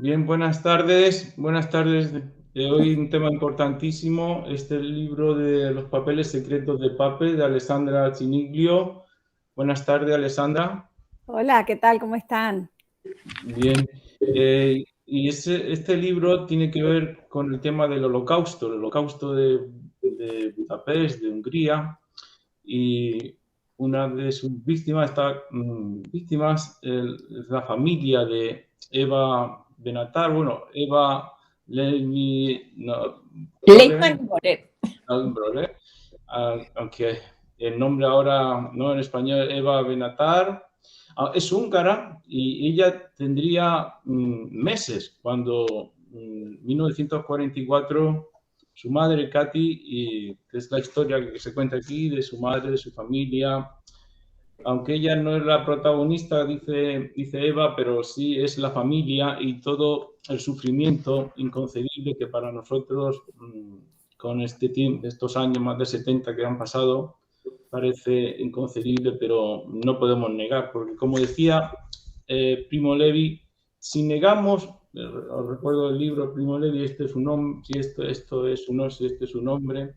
Bien, buenas tardes. Buenas tardes. Hoy un tema importantísimo, el libro de los papeles secretos de Pape, de Alessandra Ciniglio. Buenas tardes, Alessandra. Hola, ¿qué tal? ¿Cómo están? Bien. Y este libro tiene que ver con el tema del holocausto de Budapest, de Hungría, y una de sus víctimas es la familia de Eva Benatar, bueno, Eva Levi, no, Leitman Moret. Brole, aunque el nombre ahora, no en español, Eva Benatar, es húngara y ella tendría meses cuando en 1944 su madre, Katy, y que es la historia que se cuenta aquí de su madre, de su familia, aunque ella no es la protagonista, dice Eva, pero sí es la familia y todo el sufrimiento inconcebible que para nosotros, con estos años, más de 70 que han pasado, parece inconcebible, pero no podemos negar, porque como decía Primo Levi, si negamos, os recuerdo el libro Primo Levi, este es su nombre, si esto es su nombre, si este es su nombre,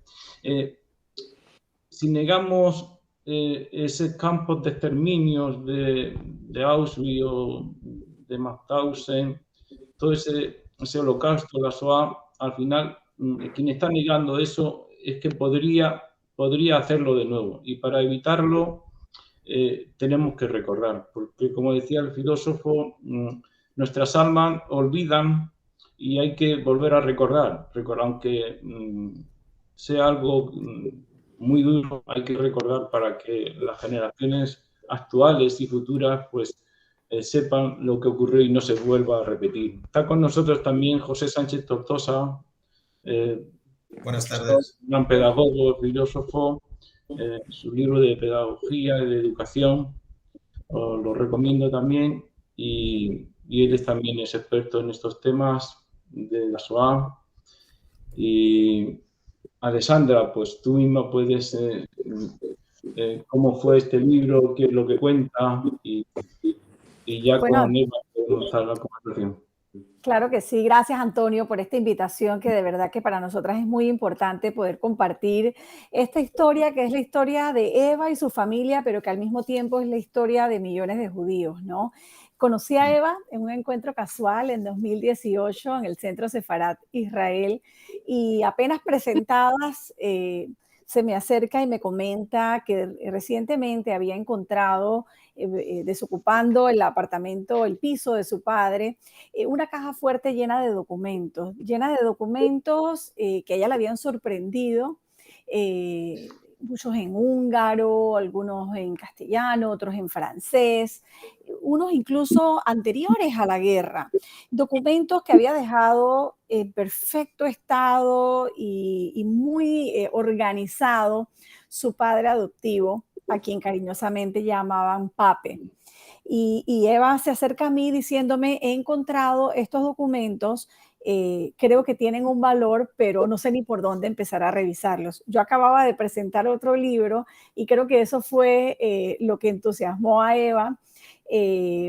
si negamos ese campo de exterminios de Auschwitz o de Mauthausen, todo ese holocausto, la Shoah, al final, quien está negando eso es que podría hacerlo de nuevo. Y para evitarlo, tenemos que recordar, porque como decía el filósofo, nuestras almas olvidan y hay que volver a recordar, aunque sea algo muy duro, hay que recordar para que las generaciones actuales y futuras pues sepan lo que ocurrió y no se vuelva a repetir. Está con nosotros también José Sánchez Tortosa, Buenas tardes. gran pedagogo, filósofo, su libro de pedagogía y de educación, os lo recomiendo también, y él también es experto en estos temas de la SOA. Y Alessandra, pues tú misma puedes, cómo fue este libro, qué es lo que cuenta, y ya Bueno, con Eva podemos empezar la conversación. claro que sí. Gracias, Antonio, por esta invitación, que de verdad que para nosotras es muy importante poder compartir esta historia, que es la historia de Eva y su familia, pero que al mismo tiempo es la historia de millones de judíos, ¿no? Conocí a Eva en un encuentro casual en 2018 en el Centro Sefarat Israel, y apenas presentadas, se me acerca y me comenta que recientemente había encontrado, desocupando el apartamento, el piso de su padre, una caja fuerte llena de documentos que a ella le habían sorprendido, muchos en húngaro, algunos en castellano, otros en francés, unos incluso anteriores a la guerra, documentos que había dejado en perfecto estado y muy organizado su padre adoptivo, a quien cariñosamente llamaban Pape. Y Eva se acerca a mí diciéndome, he encontrado estos documentos, creo que tienen un valor, pero no sé ni por dónde empezar a revisarlos. Yo acababa de presentar otro libro y creo que eso fue lo que entusiasmó a Eva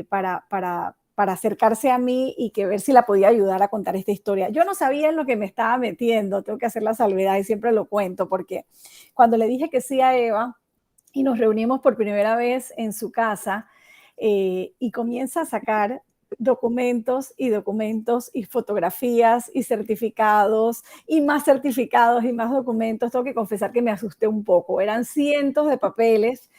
para acercarse a mí y que ver si la podía ayudar a contar esta historia. Yo no sabía en lo que me estaba metiendo, tengo que hacer la salvedad y siempre lo cuento, porque cuando le dije que sí a Eva y nos reunimos por primera vez en su casa, y comienza a sacar documentos y documentos y fotografías y certificados y más documentos, tengo que confesar que me asusté un poco. Eran cientos de papeles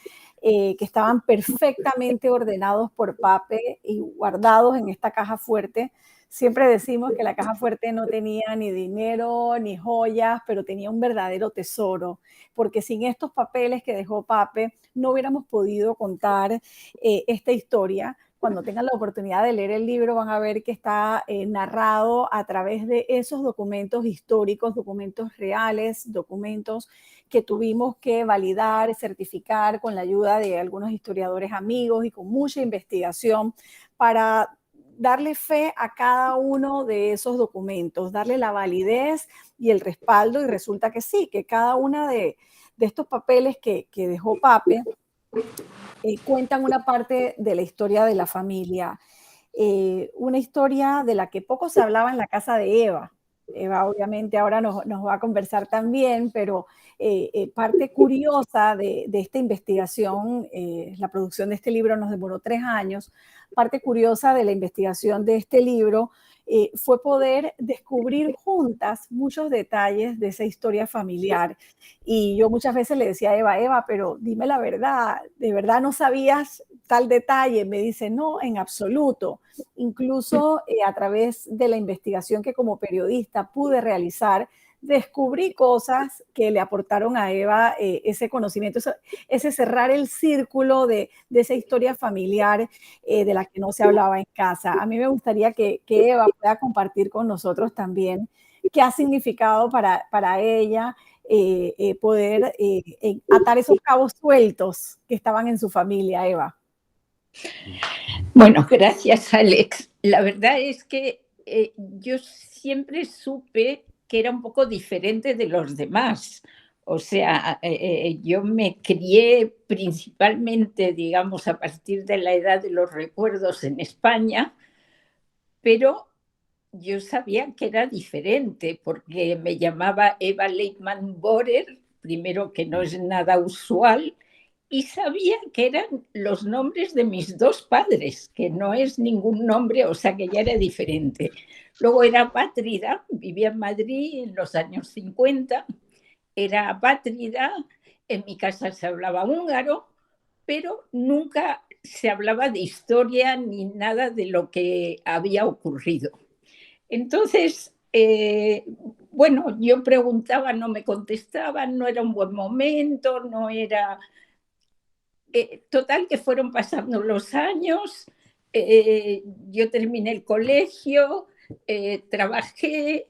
que estaban perfectamente ordenados por Pape y guardados en esta caja fuerte. Siempre decimos que la caja fuerte no tenía ni dinero ni joyas, pero tenía un verdadero tesoro, porque sin estos papeles que dejó Pape no hubiéramos podido contar esta historia. Cuando tengan la oportunidad de leer el libro van a ver que está narrado a través de esos documentos históricos, documentos reales, documentos que tuvimos que validar, certificar con la ayuda de algunos historiadores amigos y con mucha investigación para darle fe a cada uno de esos documentos, darle la validez y el respaldo, y resulta que sí, que cada una de estos papeles que dejó Pape cuentan una parte de la historia de la familia. una historia de la que poco se hablaba en la casa de Eva. Eva obviamente ahora nos va a conversar también, pero parte curiosa de esta investigación, la producción de este libro nos demoró 3 años, parte curiosa de la investigación de este libro fue poder descubrir juntas muchos detalles de esa historia familiar. Y yo muchas veces le decía a Eva, pero dime la verdad, ¿de verdad no sabías tal detalle? Me dice, no, en absoluto. Incluso a través de la investigación que como periodista pude realizar, descubrí cosas que le aportaron a Eva ese conocimiento, ese cerrar el círculo de esa historia familiar de la que no se hablaba en casa. A mí me gustaría que Eva pueda compartir con nosotros también qué ha significado para ella poder atar esos cabos sueltos que estaban en su familia, Eva. Bueno, gracias, Alex. La verdad es que yo siempre supe que era un poco diferente de los demás. O sea, yo me crié principalmente, digamos, a partir de la edad de los recuerdos en España, pero yo sabía que era diferente porque me llamaba Eva Leitman-Borer, primero que no es nada usual, y sabía que eran los nombres de mis 2 padres, que no es ningún nombre, o sea que ya era diferente. Luego era apátrida, vivía en Madrid en los años 50, era apátrida, en mi casa se hablaba húngaro, pero nunca se hablaba de historia ni nada de lo que había ocurrido. Entonces, bueno, yo preguntaba, no me contestaban, no era un buen momento, no era... total que fueron pasando los años, yo terminé el colegio, trabajé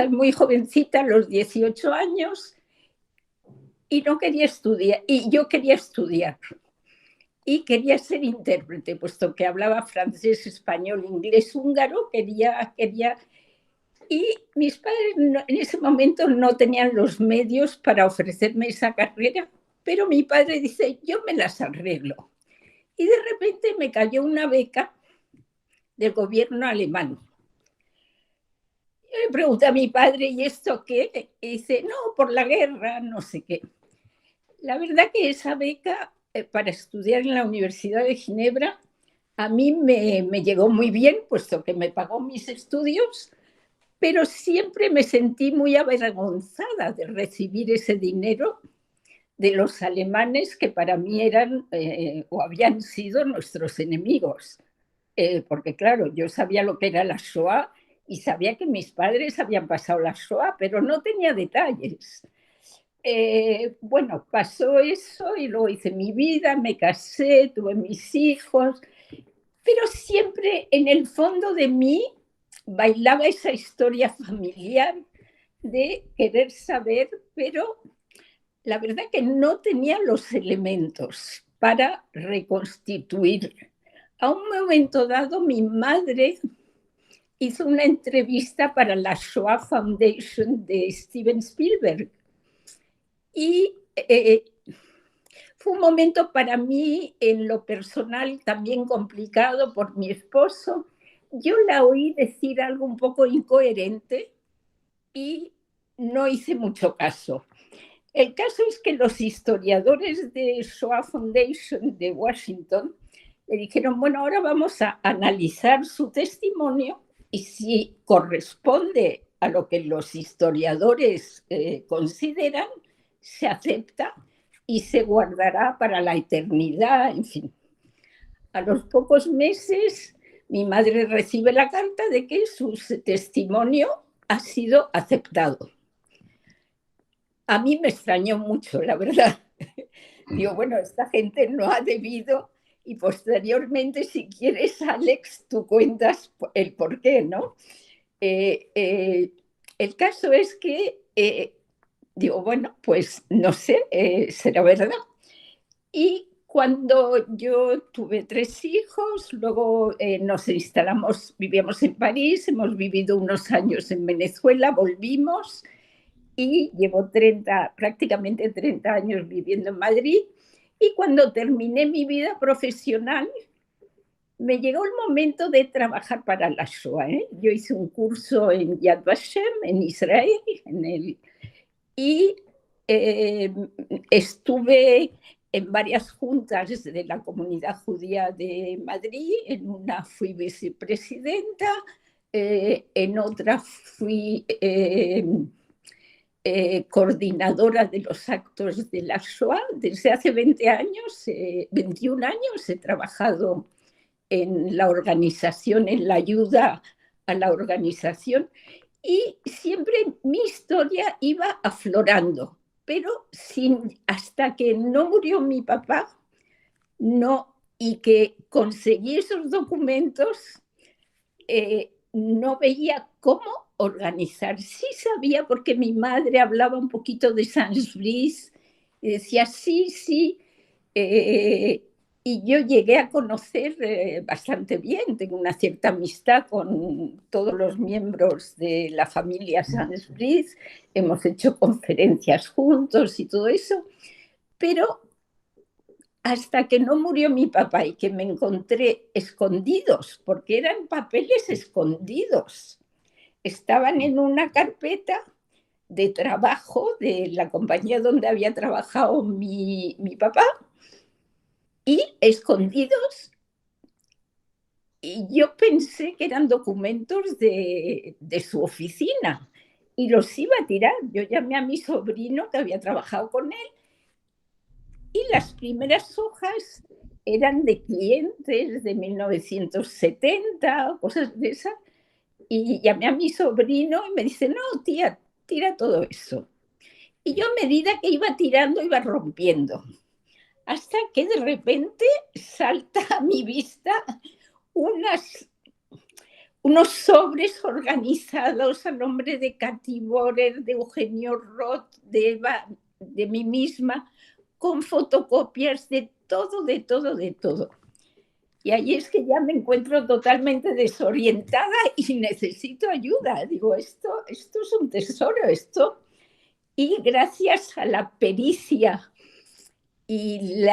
muy jovencita, a los 18 años, y no quería estudiar, y yo quería estudiar. Y quería ser intérprete, puesto que hablaba francés, español, inglés, húngaro, quería. Y mis padres en ese momento no tenían los medios para ofrecerme esa carrera, pero mi padre dice, yo me las arreglo. Y de repente me cayó una beca del gobierno alemán. Yo le pregunté a mi padre, ¿y esto qué? Y dice, no, por la guerra, no sé qué. La verdad que esa beca para estudiar en la Universidad de Ginebra a mí me llegó muy bien, puesto que me pagó mis estudios, pero siempre me sentí muy avergonzada de recibir ese dinero de los alemanes que para mí eran o habían sido nuestros enemigos. Porque claro, yo sabía lo que era la Shoah y sabía que mis padres habían pasado la Shoah, pero no tenía detalles. Bueno, pasó eso y luego hice mi vida, me casé, tuve mis hijos, pero siempre en el fondo de mí bailaba esa historia familiar de querer saber, pero la verdad que no tenía los elementos para reconstituir. A un momento dado, mi madre hizo una entrevista para la Shoah Foundation de Steven Spielberg y fue un momento para mí en lo personal también complicado por mi esposo. Yo la oí decir algo un poco incoherente y no hice mucho caso. El caso es que los historiadores de Shoah Foundation de Washington le dijeron, bueno, ahora vamos a analizar su testimonio y si corresponde a lo que los historiadores consideran, se acepta y se guardará para la eternidad, en fin. A los pocos meses, mi madre recibe la carta de que su testimonio ha sido aceptado. A mí me extrañó mucho, la verdad. Digo, bueno, esta gente no ha debido, y posteriormente, si quieres, Alex, tú cuentas el por qué, ¿no? El caso es que digo, bueno, pues no sé, será verdad. Y cuando yo tuve 3 hijos, luego nos instalamos, vivíamos en París, hemos vivido unos años en Venezuela, volvimos y llevo prácticamente 30 años viviendo en Madrid. Y cuando terminé mi vida profesional, me llegó el momento de trabajar para la Shoah. Yo hice un curso en Yad Vashem, en Israel, y estuve en varias juntas de la comunidad judía de Madrid. En una fui vicepresidenta, en otra fui coordinadora de los actos de la Shoah. Desde hace 21 años he trabajado en la organización, en la ayuda a la organización, y siempre mi historia iba aflorando, pero hasta que no murió mi papá, y que conseguí esos documentos, no veía cómo organizar. Sí sabía, porque mi madre hablaba un poquito de Sans-Brise, y decía sí, y yo llegué a conocer bastante bien, tengo una cierta amistad con todos los miembros de la familia Sans-Brise, hemos hecho conferencias juntos y todo eso, pero hasta que no murió mi papá y que me encontré escondidos, porque eran papeles escondidos, estaban en una carpeta de trabajo de la compañía donde había trabajado mi papá, y escondidos, y yo pensé que eran documentos de su oficina y los iba a tirar. Yo llamé a mi sobrino que había trabajado con él, y las primeras hojas eran de clientes de 1970, cosas de esas, y llamé a mi sobrino y me dice, no, tía, tira todo eso. Y yo, a medida que iba tirando, iba rompiendo, hasta que de repente salta a mi vista unos sobres organizados a nombre de Cathy Borer, de Eugenio Roth, de Eva, de mí misma, con fotocopias de todo. Y ahí es que ya me encuentro totalmente desorientada y necesito ayuda. Digo, esto es un tesoro, esto. Y gracias a la pericia y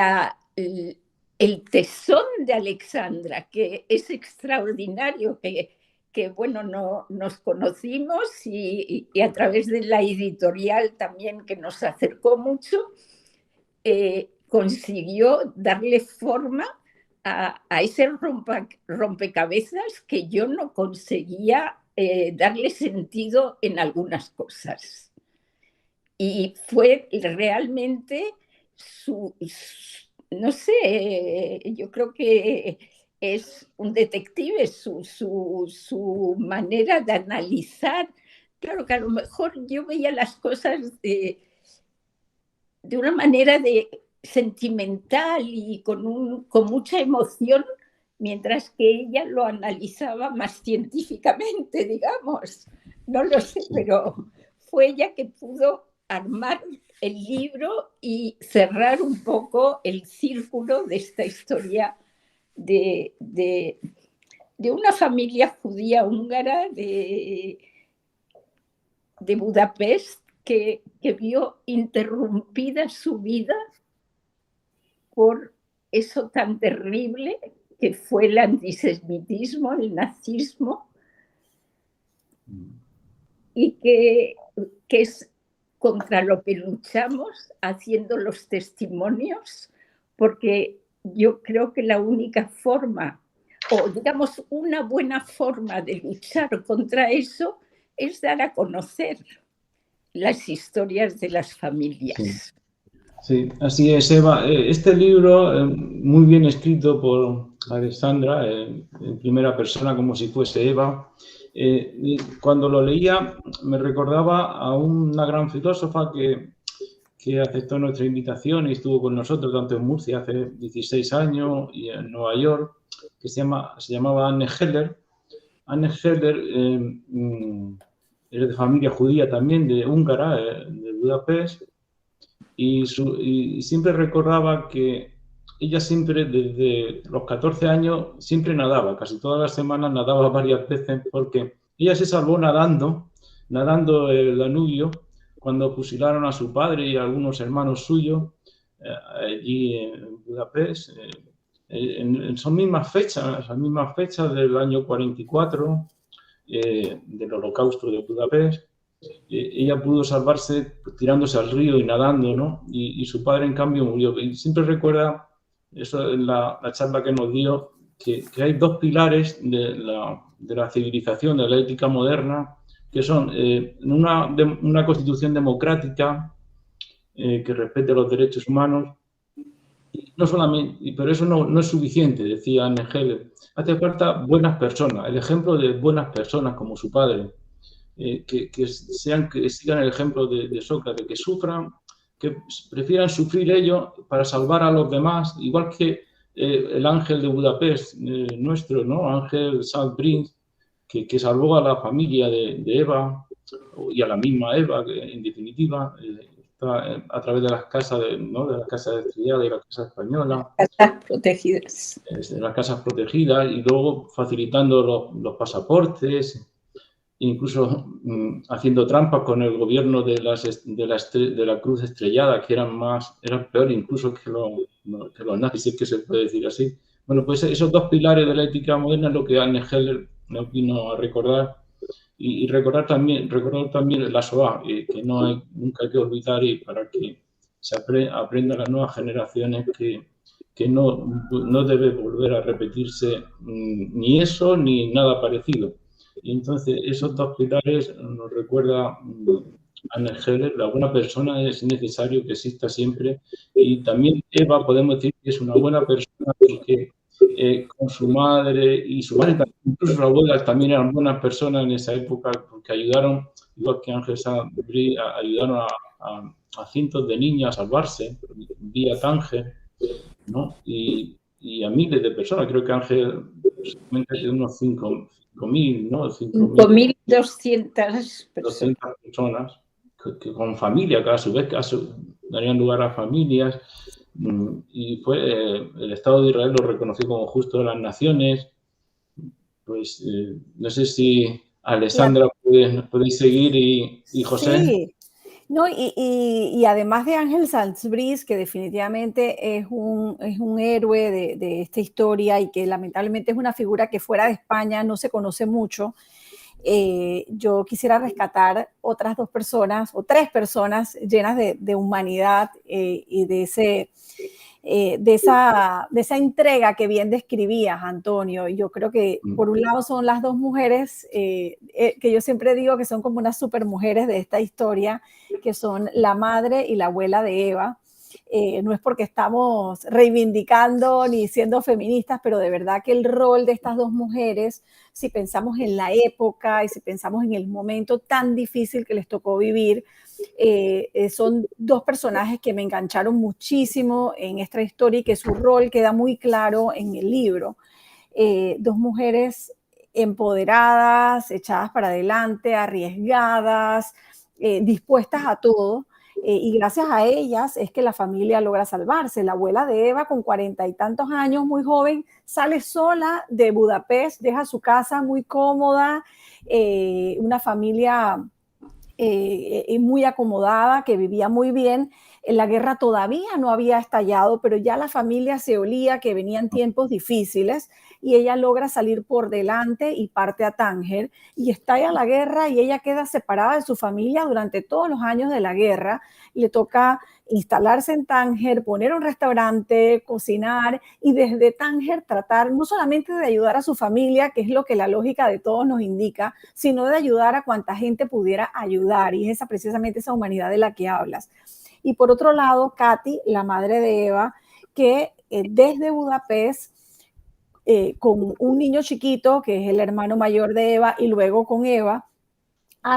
el tesón de Alexandra, que es extraordinario, que bueno, nos conocimos y a través de la editorial también, que nos acercó mucho, consiguió darle forma a ese rompecabezas que yo no conseguía darle sentido en algunas cosas. Y fue realmente no sé, yo creo que es un detective, su manera de analizar. Claro que a lo mejor yo veía las cosas de una manera sentimental y con mucha emoción, mientras que ella lo analizaba más científicamente, digamos. No lo sé, pero fue ella que pudo armar el libro y cerrar un poco el círculo de esta historia de una familia judía húngara de Budapest, que vio interrumpida su vida por eso tan terrible que fue el antisemitismo, el nazismo, y que es contra lo que luchamos haciendo los testimonios, porque yo creo que la única forma, o digamos una buena forma de luchar contra eso, es dar a conocer las historias de las familias. Sí, así es, Eva. Este libro, muy bien escrito por Alexandra, en primera persona, como si fuese Eva. Cuando lo leía, me recordaba a una gran filósofa que aceptó nuestra invitación y estuvo con nosotros tanto en Murcia hace 16 años y en Nueva York, que se llamaba Anne Heller. Anne Heller era de familia judía también, de húngara, de Budapest. Y siempre recordaba que ella siempre, desde los 14 años, siempre nadaba, casi todas las semanas nadaba varias veces, porque ella se salvó nadando el Danubio, cuando fusilaron a su padre y a algunos hermanos suyos allí en Budapest. en esas mismas fechas del año 44, del Holocausto de Budapest, ella pudo salvarse tirándose al río y nadando, ¿no? Y su padre, en cambio, murió. Y siempre recuerda, eso en la charla que nos dio, que hay dos pilares de la civilización, de la ética moderna, que son una constitución democrática que respete los derechos humanos. Y no solamente, pero eso no es suficiente, decía Anne Heller. Hace falta buenas personas, el ejemplo de buenas personas como su padre. Que sigan el ejemplo de Sócrates, que sufran, que prefieran sufrir ellos para salvar a los demás, igual que el ángel de Budapest nuestro, ¿no? Ángel Salbrins, que salvó a la familia de Eva y a la misma Eva, que en definitiva está a través de las casas ¿no? De las casas estudiadas y la casa española. Casas protegidas. De las casas protegidas, y luego facilitando los pasaportes, incluso haciendo trampas con el gobierno de la Cruz Estrellada, que eran peor incluso que los nazis, si es que se puede decir así. Bueno, pues esos dos pilares de la ética moderna es lo que Anne Heller nos vino a recordar, y recordar también la Shoah, que nunca hay que olvidar, y para que se aprendan las nuevas generaciones que no debe volver a repetirse ni eso ni nada parecido. Y entonces esos dos pilares nos recuerda Anne Heller: la buena persona es necesario que exista siempre. Y también Eva, podemos decir que es una buena persona porque con su madre y su madre, incluso sus abuelas también eran buenas personas en esa época, porque ayudaron, igual que Ángel Sabri, ayudaron a cientos de niños a salvarse vía Tánger, ¿no? Y a miles de personas. Creo que Ángel de unos 5.000, ¿no? 5.200 personas que con familia, que a su vez darían lugar a familias. Y el Estado de Israel lo reconoció como justo de las naciones. Pues no sé si Alessandra podéis seguir, y José. Sí. No, y además de Ángel Salzbris, que definitivamente es un héroe de esta historia y que lamentablemente es una figura que fuera de España no se conoce mucho, yo quisiera rescatar otras dos personas o tres personas llenas de humanidad y de esa entrega que bien describías, Antonio. Yo creo que por un lado son las dos mujeres que yo siempre digo que son como unas supermujeres de esta historia, que son la madre y la abuela de Eva. No es porque estamos reivindicando ni siendo feministas, pero de verdad que el rol de estas dos mujeres, si pensamos en la época y si pensamos en el momento tan difícil que les tocó vivir, son dos personajes que me engancharon muchísimo en esta historia y que su rol queda muy claro en el libro. Dos mujeres empoderadas, echadas para adelante, arriesgadas, dispuestas a todo. Y gracias a ellas es que la familia logra salvarse. La abuela de Eva, con 40 y tantos años, muy joven, sale sola de Budapest, deja su casa muy cómoda, una familia muy acomodada, que vivía muy bien. La guerra todavía no había estallado, pero ya la familia se olía que venían tiempos difíciles, y ella logra salir por delante y parte a Tánger, y estalla la guerra y ella queda separada de su familia durante todos los años de la guerra. Le toca instalarse en Tánger, poner un restaurante, cocinar, y desde Tánger tratar no solamente de ayudar a su familia, que es lo que la lógica de todos nos indica, sino de ayudar a cuanta gente pudiera ayudar, y es precisamente esa humanidad de la que hablas. Y por otro lado, Katy, la madre de Eva, que desde Budapest, con un niño chiquito, que es el hermano mayor de Eva, y luego con Eva,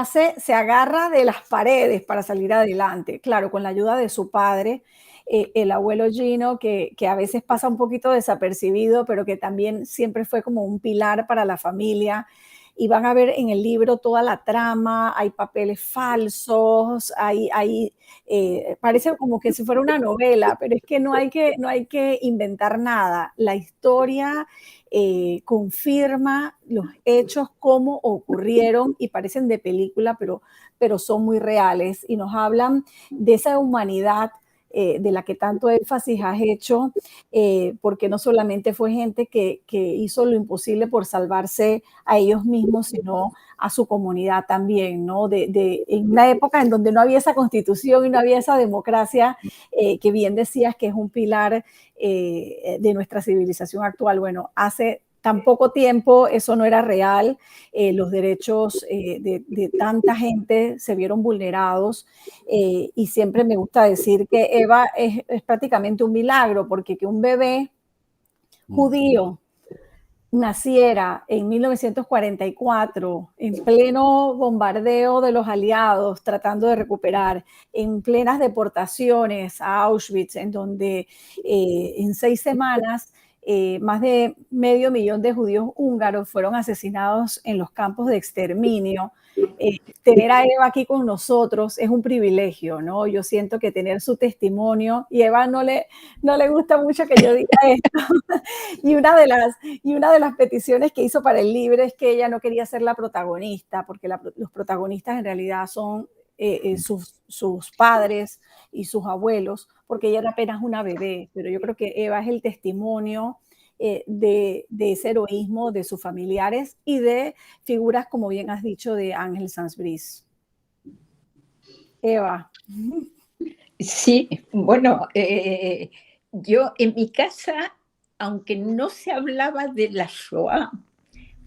se agarra de las paredes para salir adelante, claro, con la ayuda de su padre, el abuelo Gino, que a veces pasa un poquito desapercibido, pero que también siempre fue como un pilar para la familia. Y van a ver en el libro toda la trama, hay papeles falsos, parece como que si fuera una novela, pero es que no hay que inventar nada. La historia confirma los hechos como ocurrieron, y parecen de película, pero son muy reales, y nos hablan de esa humanidad de la que tanto énfasis has hecho, porque no solamente fue gente que hizo lo imposible por salvarse a ellos mismos, sino a su comunidad también, ¿no? En una época en donde no había esa constitución y no había esa democracia que bien decías que es un pilar de nuestra civilización actual. Bueno, hace tan poco tiempo eso no era real, los derechos de tanta gente se vieron vulnerados, y siempre me gusta decir que Eva es prácticamente un milagro, porque que un bebé judío naciera en 1944, en pleno bombardeo de los aliados, tratando de recuperar, en plenas deportaciones a Auschwitz, en donde en 6 semanas más de 500.000 de judíos húngaros fueron asesinados en los campos de exterminio. Tener a Eva aquí con nosotros es un privilegio, ¿no? Yo siento que tener su testimonio, y Eva no le gusta mucho que yo diga esto, y una de las peticiones que hizo para el libro es que ella no quería ser la protagonista, porque los protagonistas en realidad son sus padres y sus abuelos, porque ella era apenas una bebé, pero yo creo que Eva es el testimonio de ese heroísmo de sus familiares y de figuras, como bien has dicho, de Ángel Sanz Briz. Eva. Sí, bueno, yo en mi casa, aunque no se hablaba de la Shoah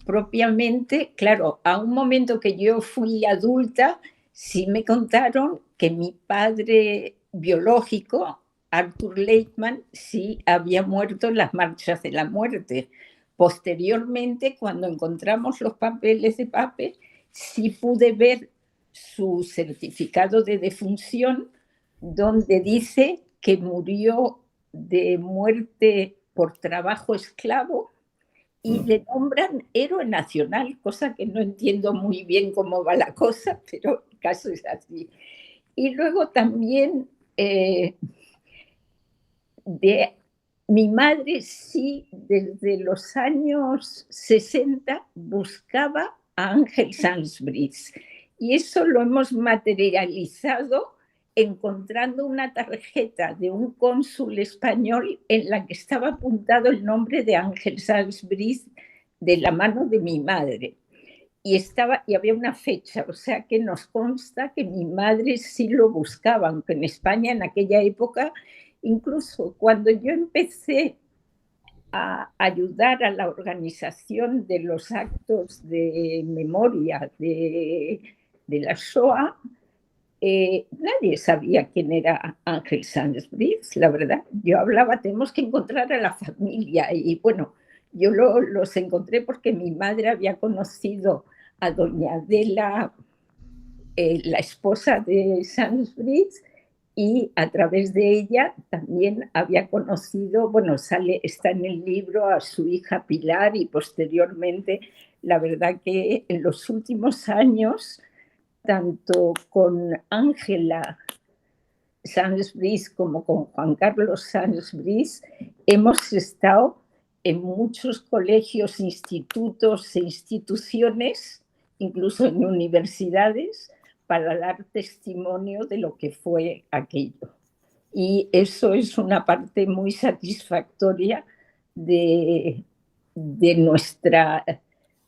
propiamente, claro, a un momento que yo fui adulta, sí me contaron que mi padre biológico, Arthur Leitman, sí había muerto en las marchas de la muerte. Posteriormente, cuando encontramos los papeles de Pape, sí pude ver su certificado de defunción, donde dice que murió de muerte por trabajo esclavo y le nombran héroe nacional, cosa que no entiendo muy bien cómo va la cosa, pero el caso es así. Y luego también mi madre sí, desde los años 60 buscaba a Ángel Sanz Briz, y eso lo hemos materializado encontrando una tarjeta de un cónsul español en la que estaba apuntado el nombre de Ángel Sanz Briz de la mano de mi madre. Y había una fecha, o sea que nos consta que mi madre sí lo buscaba, aunque en España en aquella época, incluso cuando yo empecé a ayudar a la organización de los actos de memoria de la Shoah, nadie sabía quién era Ángel Sanz Briz, la verdad. Yo hablaba, tenemos que encontrar a la familia, y bueno, yo los encontré porque mi madre había conocido a doña Adela, la esposa de Sanz Briz, y a través de ella también había conocido, bueno, está en el libro, a su hija Pilar, y posteriormente, la verdad que en los últimos años, tanto con Ángela Sanz Briz como con Juan Carlos Sanz Briz, hemos estado en muchos colegios, institutos e instituciones, incluso en universidades, para dar testimonio de lo que fue aquello. Y eso es una parte muy satisfactoria de nuestra,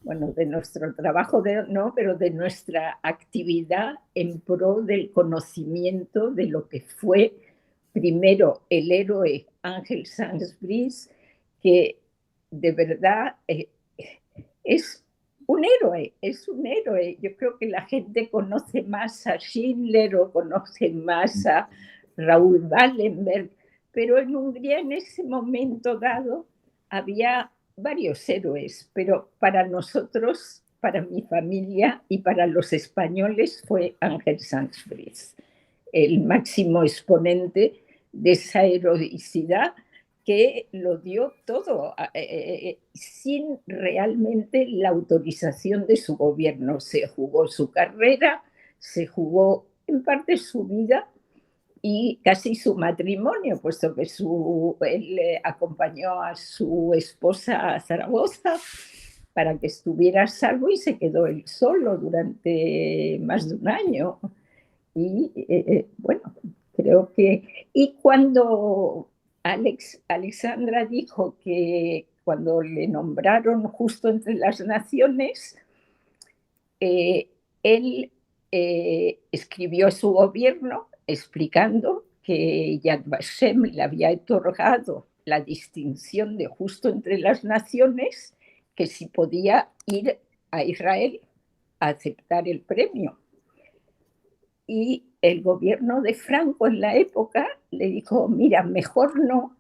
bueno, de nuestro trabajo, no, pero de nuestra actividad en pro del conocimiento de lo que fue primero el héroe Ángel Sanz Briz, que de verdad es un héroe, es un héroe. Yo creo que la gente conoce más a Schindler o conoce más a Raúl Wallenberg, pero en Hungría en ese momento dado había varios héroes, pero para nosotros, para mi familia y para los españoles fue Ángel Sanz Briz, el máximo exponente de esa heroicidad que lo dio todo sin realmente la autorización de su gobierno. Se jugó su carrera, se jugó en parte su vida y casi su matrimonio, puesto que él acompañó a su esposa a Zaragoza para que estuviera a salvo, y se quedó él solo durante más de un año. Y bueno, creo que... Y cuando Alexandra dijo que cuando le nombraron justo entre las naciones, él escribió a su gobierno explicando que Yad Vashem le había otorgado la distinción de justo entre las naciones, que si podía ir a Israel a aceptar el premio. Y el gobierno de Franco en la época le dijo, mira, mejor no,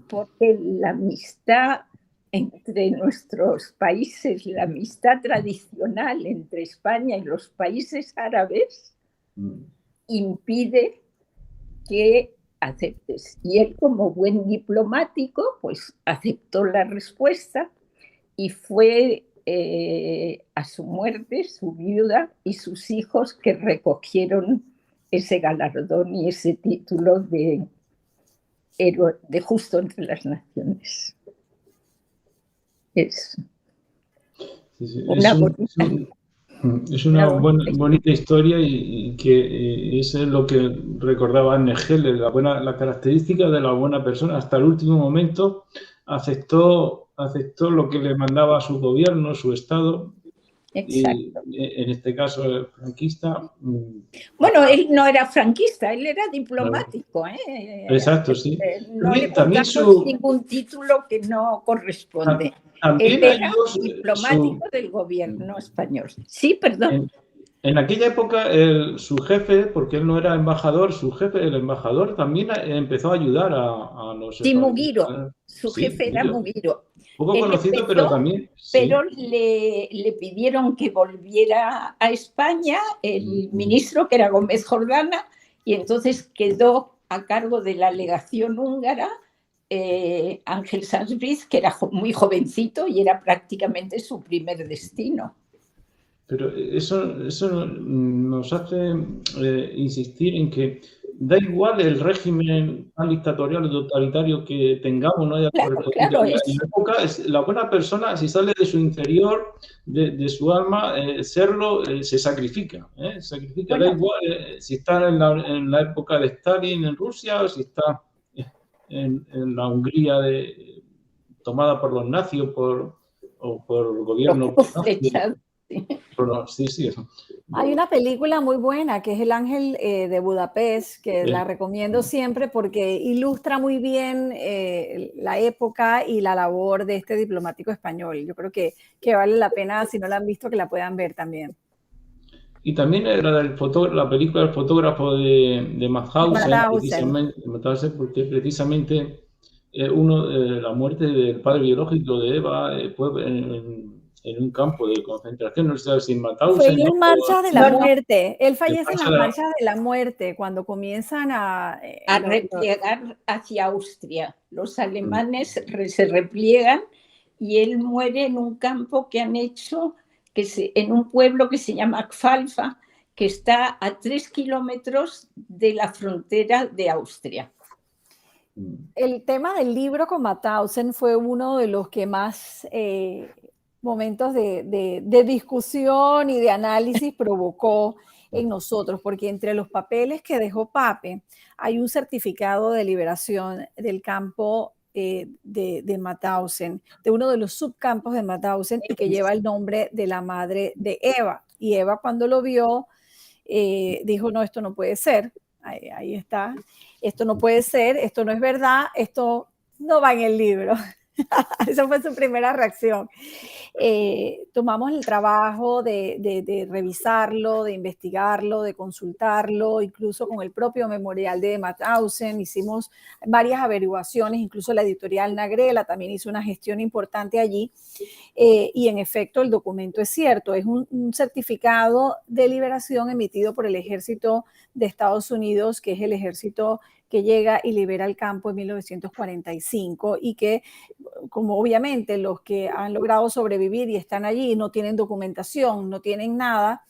porque la amistad entre nuestros países, la amistad tradicional entre España y los países árabes, impide que aceptes. Y él, como buen diplomático, pues aceptó la respuesta y fue a su muerte su viuda y sus hijos que recogieron ese galardón y ese título de héroe de justo entre las naciones. Es una bonita historia y que eso es lo que recordaba Anne Heller, la característica de la buena persona. Hasta el último momento aceptó lo que le mandaba su gobierno, su Estado. Exacto. Y en este caso franquista. Bueno, él no era franquista, él era diplomático. Exacto, sí. No le también ningún título que no corresponde. Él era diplomático del gobierno español. Sí, perdón. En aquella época, su jefe, porque él no era embajador, el embajador también empezó a ayudar a los... Sí, Mugiro. Su jefe era Mugiro. Poco conocido, pero también... Pero le pidieron que volviera a España el ministro, que era Gómez Jordana, y entonces quedó a cargo de la legación húngara Ángel Sanz-Briz, que era muy jovencito y era prácticamente su primer destino. Pero eso nos hace insistir en que da igual el régimen tan dictatorial o totalitario que tengamos, ¿no? Claro, la buena persona, si sale de su interior, de su alma, serlo, se sacrifica. Sacrifica, bueno, da igual si está en la época de Stalin en Rusia o si está en la Hungría tomada por los nazis o por el gobierno. Sí, eso. Hay una película muy buena que es El Ángel de Budapest, que la recomiendo siempre porque ilustra muy bien la época y la labor de este diplomático español. Yo creo que vale la pena, si no la han visto, que la puedan ver también. Y también era la película del fotógrafo de Mauthausen, porque precisamente la muerte del padre biológico de Eva fue en un campo de concentración, no sé si en Mauthausen. Fue en marcha de la muerte. Él fallece en las marchas de la muerte, cuando comienzan a repliegar hacia Austria. Los alemanes se repliegan y él muere en un campo que han hecho, en un pueblo que se llama Kfalfa, que está a 3 kilómetros de la frontera de Austria. El tema del libro con Mauthausen fue uno de los que más momentos de discusión y de análisis provocó en nosotros, porque entre los papeles que dejó Pape hay un certificado de liberación del campo de Mauthausen, de uno de los subcampos de Mauthausen, y que lleva el nombre de la madre de Eva. Y Eva, cuando lo vio, dijo, no, esto no puede ser. Ahí está. Esto no puede ser, esto no es verdad, esto no va en el libro. Esa fue su primera reacción. Tomamos el trabajo de revisarlo, de investigarlo, de consultarlo, incluso con el propio memorial de Mauthausen. Hicimos varias averiguaciones, incluso la editorial Nagrela también hizo una gestión importante allí. Y en efecto, el documento es cierto, es un certificado de liberación emitido por el ejército de Estados Unidos, que es el ejército que llega y libera el campo en 1945, y que, como obviamente los que han logrado sobrevivir y están allí no tienen documentación, no tienen nada,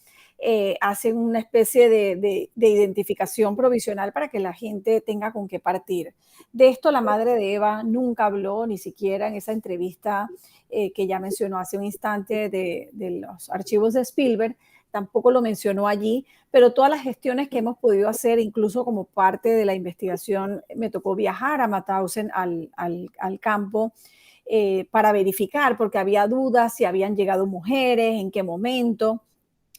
hacen una especie de identificación provisional para que la gente tenga con qué partir. De esto la madre de Eva nunca habló, ni siquiera en esa entrevista que ya mencionó hace un instante de los archivos de Spielberg, tampoco lo mencionó allí, pero todas las gestiones que hemos podido hacer, incluso como parte de la investigación, me tocó viajar a Mauthausen al campo para verificar, porque había dudas si habían llegado mujeres, en qué momento.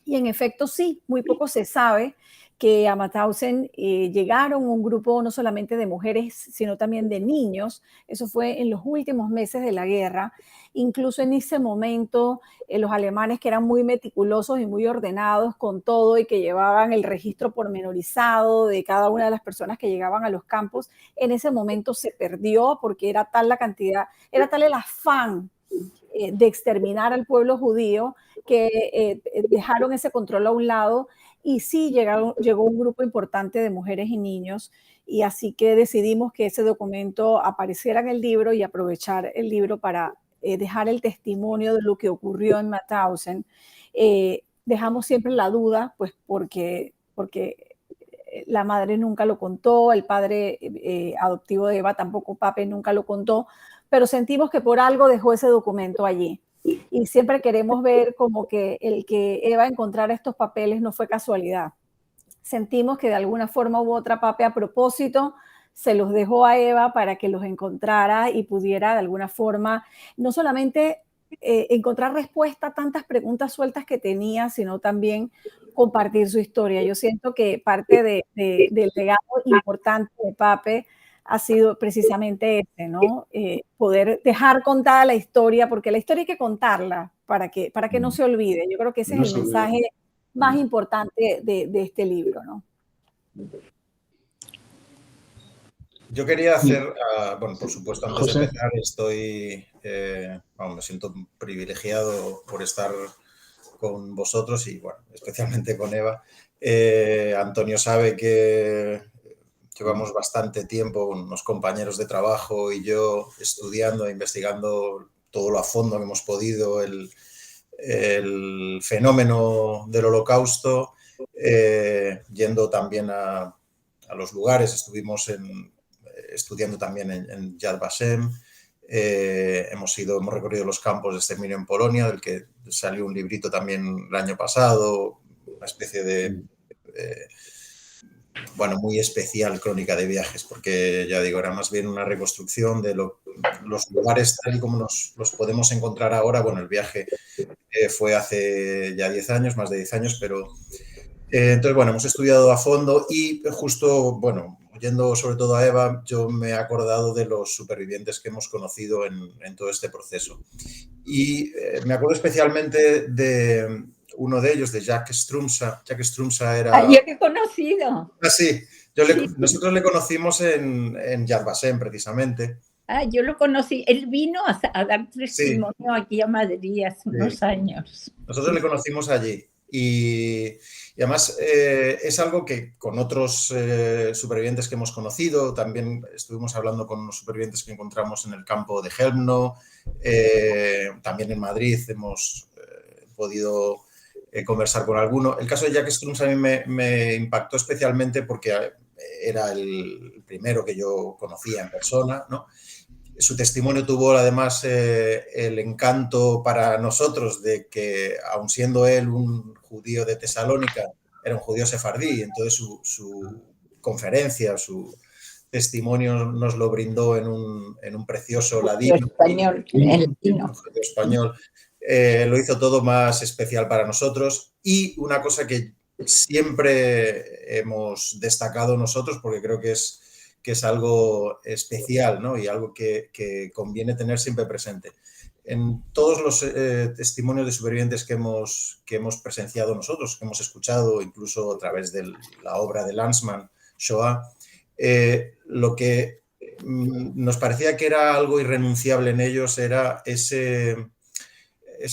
Y en efecto sí, muy poco se sabe que a Mauthausen llegaron un grupo no solamente de mujeres, sino también de niños. Eso fue en los últimos meses de la guerra. Incluso en ese momento, los alemanes, que eran muy meticulosos y muy ordenados con todo y que llevaban el registro pormenorizado de cada una de las personas que llegaban a los campos, en ese momento se perdió porque era tal la cantidad, era tal el afán de exterminar al pueblo judío que dejaron ese control a un lado y sí llegó un grupo importante de mujeres y niños, y así que decidimos que ese documento apareciera en el libro y aprovechar el libro para dejar el testimonio de lo que ocurrió en Mauthausen. Dejamos siempre la duda, pues porque la madre nunca lo contó, el padre adoptivo de Eva tampoco, Pape, nunca lo contó, pero sentimos que por algo dejó ese documento allí. Y siempre queremos ver como que el que Eva encontrara estos papeles no fue casualidad. Sentimos que de alguna forma u otra Pape a propósito se los dejó a Eva para que los encontrara y pudiera de alguna forma no solamente encontrar respuesta a tantas preguntas sueltas que tenía, sino también compartir su historia. Yo siento que parte del legado importante de Pape ha sido precisamente ese, ¿no? Poder dejar contada la historia, porque la historia hay que contarla para que no se olvide. Yo creo que ese es el mensaje más importante de este libro, ¿no? Yo quería hacer, bueno, por supuesto, antes de empezar, me siento privilegiado por estar con vosotros y, bueno, especialmente con Eva. Antonio sabe que llevamos bastante tiempo, unos compañeros de trabajo y yo, estudiando e investigando todo lo a fondo que hemos podido el fenómeno del Holocausto, yendo también a los lugares. Estuvimos estudiando también en Yad Vashem. Hemos recorrido los campos de exterminio en Polonia, del que salió un librito también el año pasado, una especie de muy especial crónica de viajes, porque ya digo, era más bien una reconstrucción de los lugares tal y como los podemos encontrar ahora. Bueno, el viaje fue hace ya 10 años, más de 10 años, pero entonces, bueno, hemos estudiado a fondo y justo, bueno, oyendo sobre todo a Eva, yo me he acordado de los supervivientes que hemos conocido en todo este proceso. Y me acuerdo especialmente de uno de ellos, de Jacques Strumsa. Jacques Strumsa era... yo lo he conocido. Sí. Nosotros le conocimos en Yad Vashem, precisamente. Yo lo conocí. Él vino a dar testimonio aquí a Madrid hace unos años. Nosotros le conocimos allí. Y además es algo que con otros supervivientes que hemos conocido, también estuvimos hablando con unos supervivientes que encontramos en el campo de Chelmno, también en Madrid hemos podido conversar con alguno. El caso de Jacques Strumsa a mí me impactó especialmente porque era el primero que yo conocía en persona, ¿no? Su testimonio tuvo además el encanto para nosotros de que, aun siendo él un judío de Tesalónica, era un judío sefardí. Entonces su conferencia, su testimonio nos lo brindó en un precioso ladino español. Lo hizo todo más especial para nosotros. Y una cosa que siempre hemos destacado nosotros, porque creo que es algo especial, ¿no? Y algo que conviene tener siempre presente. En todos los testimonios de supervivientes que hemos presenciado nosotros, que hemos escuchado incluso a través de la obra de Lanzmann, Shoah, lo que nos parecía que era algo irrenunciable en ellos era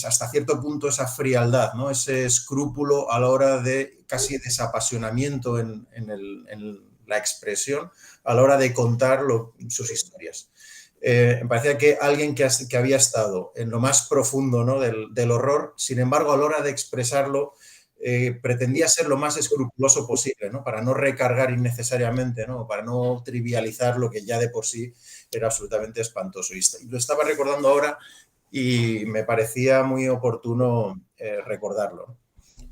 hasta cierto punto esa frialdad, ¿no? Ese escrúpulo a la hora de casi desapasionamiento en la expresión a la hora de contar sus historias. Me parecía que alguien que había estado en lo más profundo, ¿no? del horror, sin embargo, a la hora de expresarlo, pretendía ser lo más escrupuloso posible, ¿no? Para no recargar innecesariamente, ¿no? Para no trivializar lo que ya de por sí era absolutamente espantoso. Y lo estaba recordando ahora y me parecía muy oportuno recordarlo.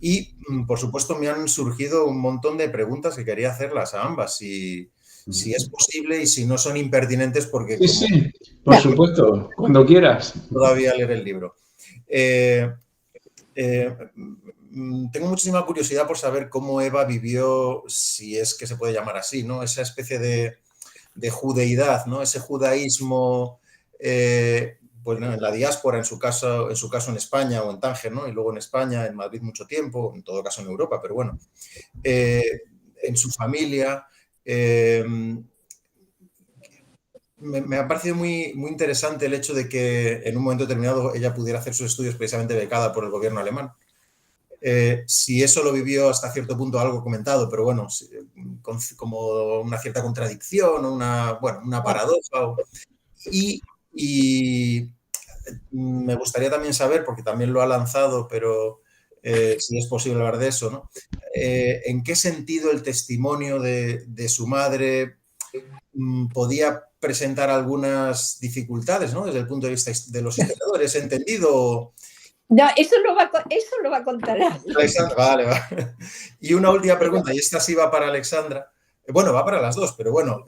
Y, por supuesto, me han surgido un montón de preguntas que quería hacerlas a ambas, si es posible y si no son impertinentes, porque Sí, sí, por supuesto, cuando quieras. Todavía leer el libro. Tengo muchísima curiosidad por saber cómo Eva vivió, si es que se puede llamar así, ¿no? Esa especie de judeidad, ¿no? Ese judaísmo, pues, ¿no? En la diáspora, en su caso en España o en Tánger, ¿no? Y luego en España, en Madrid mucho tiempo, en todo caso en Europa, pero bueno, en su familia. Me ha parecido muy, muy interesante el hecho de que en un momento determinado ella pudiera hacer sus estudios precisamente becada por el gobierno alemán. Si eso lo vivió hasta cierto punto, algo comentado, pero bueno, como una cierta contradicción o una paradoja. Y me gustaría también saber, porque también lo ha lanzado, pero si es posible hablar de eso, ¿no? ¿En qué sentido el testimonio de su madre podía presentar algunas dificultades, ¿no? Desde el punto de vista de los historiadores, ¿he entendido? No, eso lo va a contar Alexandra. Vale. Y una última pregunta, y esta sí va para Alexandra. Bueno, va para las dos, pero bueno,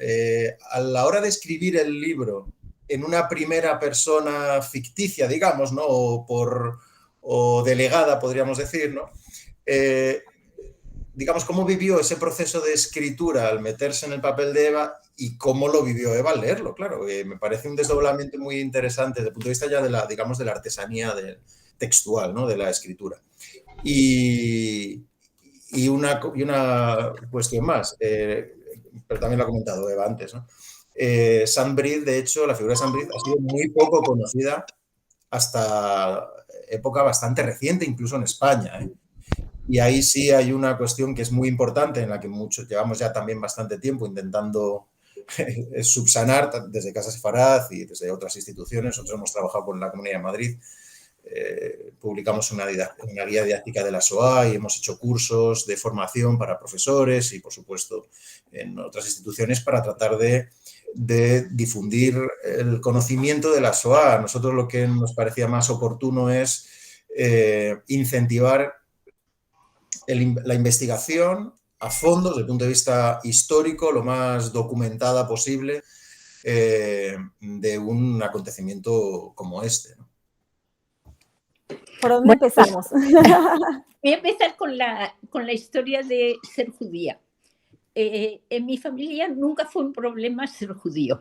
a la hora de escribir el libro en una primera persona ficticia, digamos, ¿no? O delegada, podríamos decir, ¿no? Digamos, ¿cómo vivió ese proceso de escritura al meterse en el papel de Eva y cómo lo vivió Eva al leerlo? Claro, me parece un desdoblamiento muy interesante desde el punto de vista ya de la artesanía textual, ¿no? De la escritura. Y una cuestión más, pero también lo ha comentado Eva antes, ¿no? Sam Britt, de hecho, la figura de Sam Britt ha sido muy poco conocida hasta época bastante reciente, incluso en España, ¿eh? Y ahí sí hay una cuestión que es muy importante, en la que muchos llevamos ya también bastante tiempo intentando subsanar desde Casa Sefarad y desde otras instituciones. Nosotros hemos trabajado con la Comunidad de Madrid, publicamos una guía didáctica de la SOA y hemos hecho cursos de formación para profesores y, por supuesto, en otras instituciones para tratar de difundir el conocimiento de la SOA. A nosotros lo que nos parecía más oportuno es incentivar la investigación a fondo, desde el punto de vista histórico, lo más documentada posible de un acontecimiento como este, ¿no? ¿Por dónde empezamos? Voy a empezar con la historia de ser judía. En mi familia nunca fue un problema ser judío.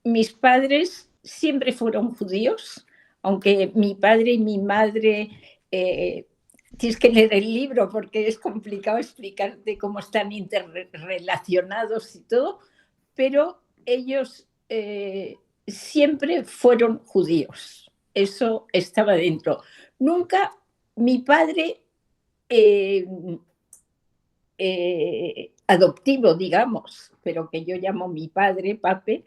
Mis padres siempre fueron judíos, aunque mi padre y mi madre... tienes que leer el libro porque es complicado explicarte cómo están interrelacionados y todo, pero ellos siempre fueron judíos. Eso estaba dentro. Nunca mi padre adoptivo, digamos, pero que yo llamo mi padre, Pape,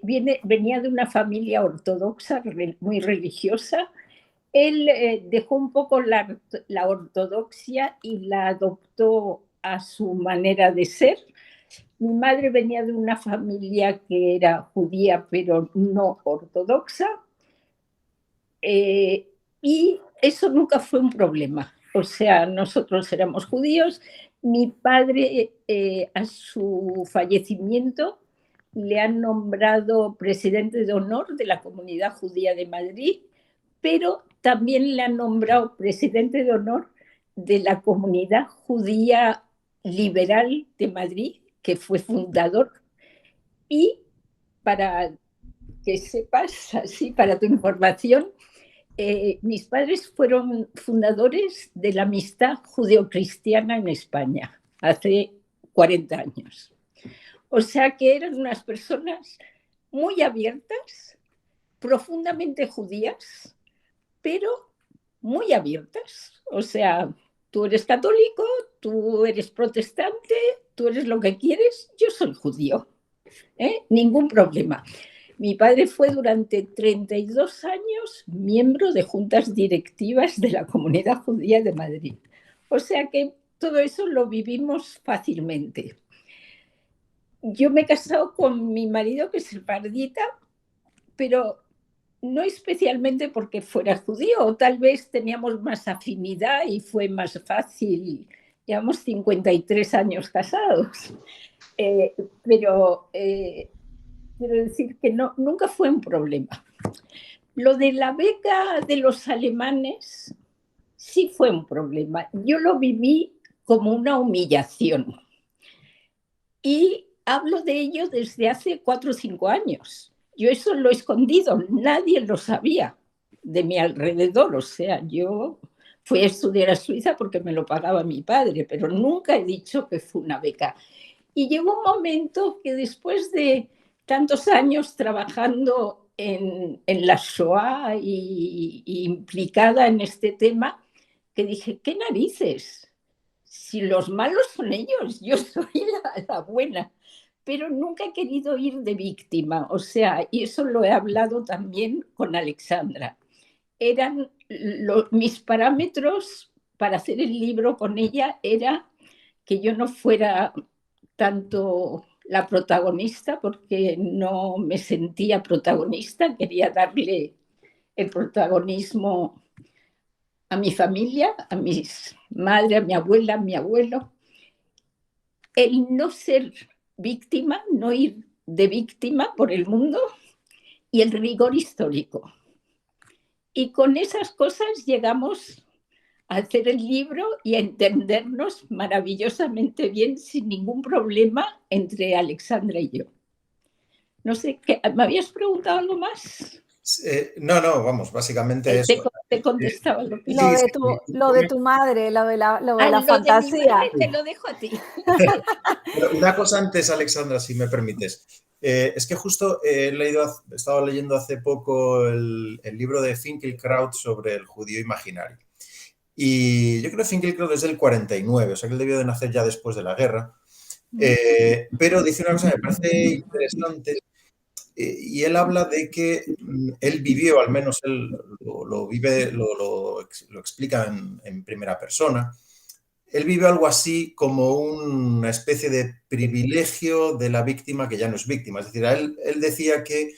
venía de una familia ortodoxa, muy religiosa. Él dejó un poco la ortodoxia y la adoptó a su manera de ser. Mi madre venía de una familia que era judía, pero no ortodoxa. Y eso nunca fue un problema. O sea, nosotros éramos judíos. Mi padre, a su fallecimiento, le han nombrado presidente de honor de la Comunidad Judía de Madrid, pero también le han nombrado presidente de honor de la Comunidad Judía Liberal de Madrid, que fue fundador. Y para que sepas, así para tu información, mis padres fueron fundadores de la Amistad Judeocristiana en España hace 40 años. O sea que eran unas personas muy abiertas, profundamente judías, pero muy abiertas. O sea, tú eres católico, tú eres protestante, tú eres lo que quieres, yo soy judío. Ningún problema. Mi padre fue durante 32 años miembro de juntas directivas de la Comunidad Judía de Madrid. O sea que todo eso lo vivimos fácilmente. Yo me he casado con mi marido, que es sefardita, pero no especialmente porque fuera judío, o tal vez teníamos más afinidad y fue más fácil. Llevamos 53 años casados, pero quiero decir que no, nunca fue un problema. Lo de la beca de los alemanes sí fue un problema. Yo lo viví como una humillación. Y hablo de ello desde hace 4 o 5 años. Yo eso lo he escondido, nadie lo sabía de mi alrededor. O sea, yo fui a estudiar a Suiza porque me lo pagaba mi padre, pero nunca he dicho que fue una beca. Y llegó un momento que después de tantos años trabajando en la Shoah y implicada en este tema, que dije, ¿qué narices? Si los malos son ellos, yo soy la buena. Pero nunca he querido ir de víctima, o sea, y eso lo he hablado también con Alexandra. Eran mis parámetros para hacer el libro con ella, era que yo no fuera tanto la protagonista, porque no me sentía protagonista, quería darle el protagonismo a mi familia, a mi madre, a mi abuela, a mi abuelo. El no ser víctima, no ir de víctima por el mundo, y el rigor histórico. Y con esas cosas llegamos a hacer el libro y a entendernos maravillosamente bien, sin ningún problema, entre Alexandra y yo. No sé, ¿me habías preguntado algo más? No, vamos, básicamente eso. Te contestaba lo que... Lo de tu madre, lo de la fantasía. De mi madre te lo dejo a ti. Una cosa antes, Alexandra, si me permites. Es que justo he estado leyendo hace poco el libro de Finkielkraut sobre el judío imaginario. Y yo creo que Finkielkraut es del 49, o sea que él debió de nacer ya después de la guerra. Pero dice una cosa que me parece interesante. Y él habla de que él vivió, al menos él lo explica en primera persona, él vive algo así como una especie de privilegio de la víctima que ya no es víctima. Es decir, él decía que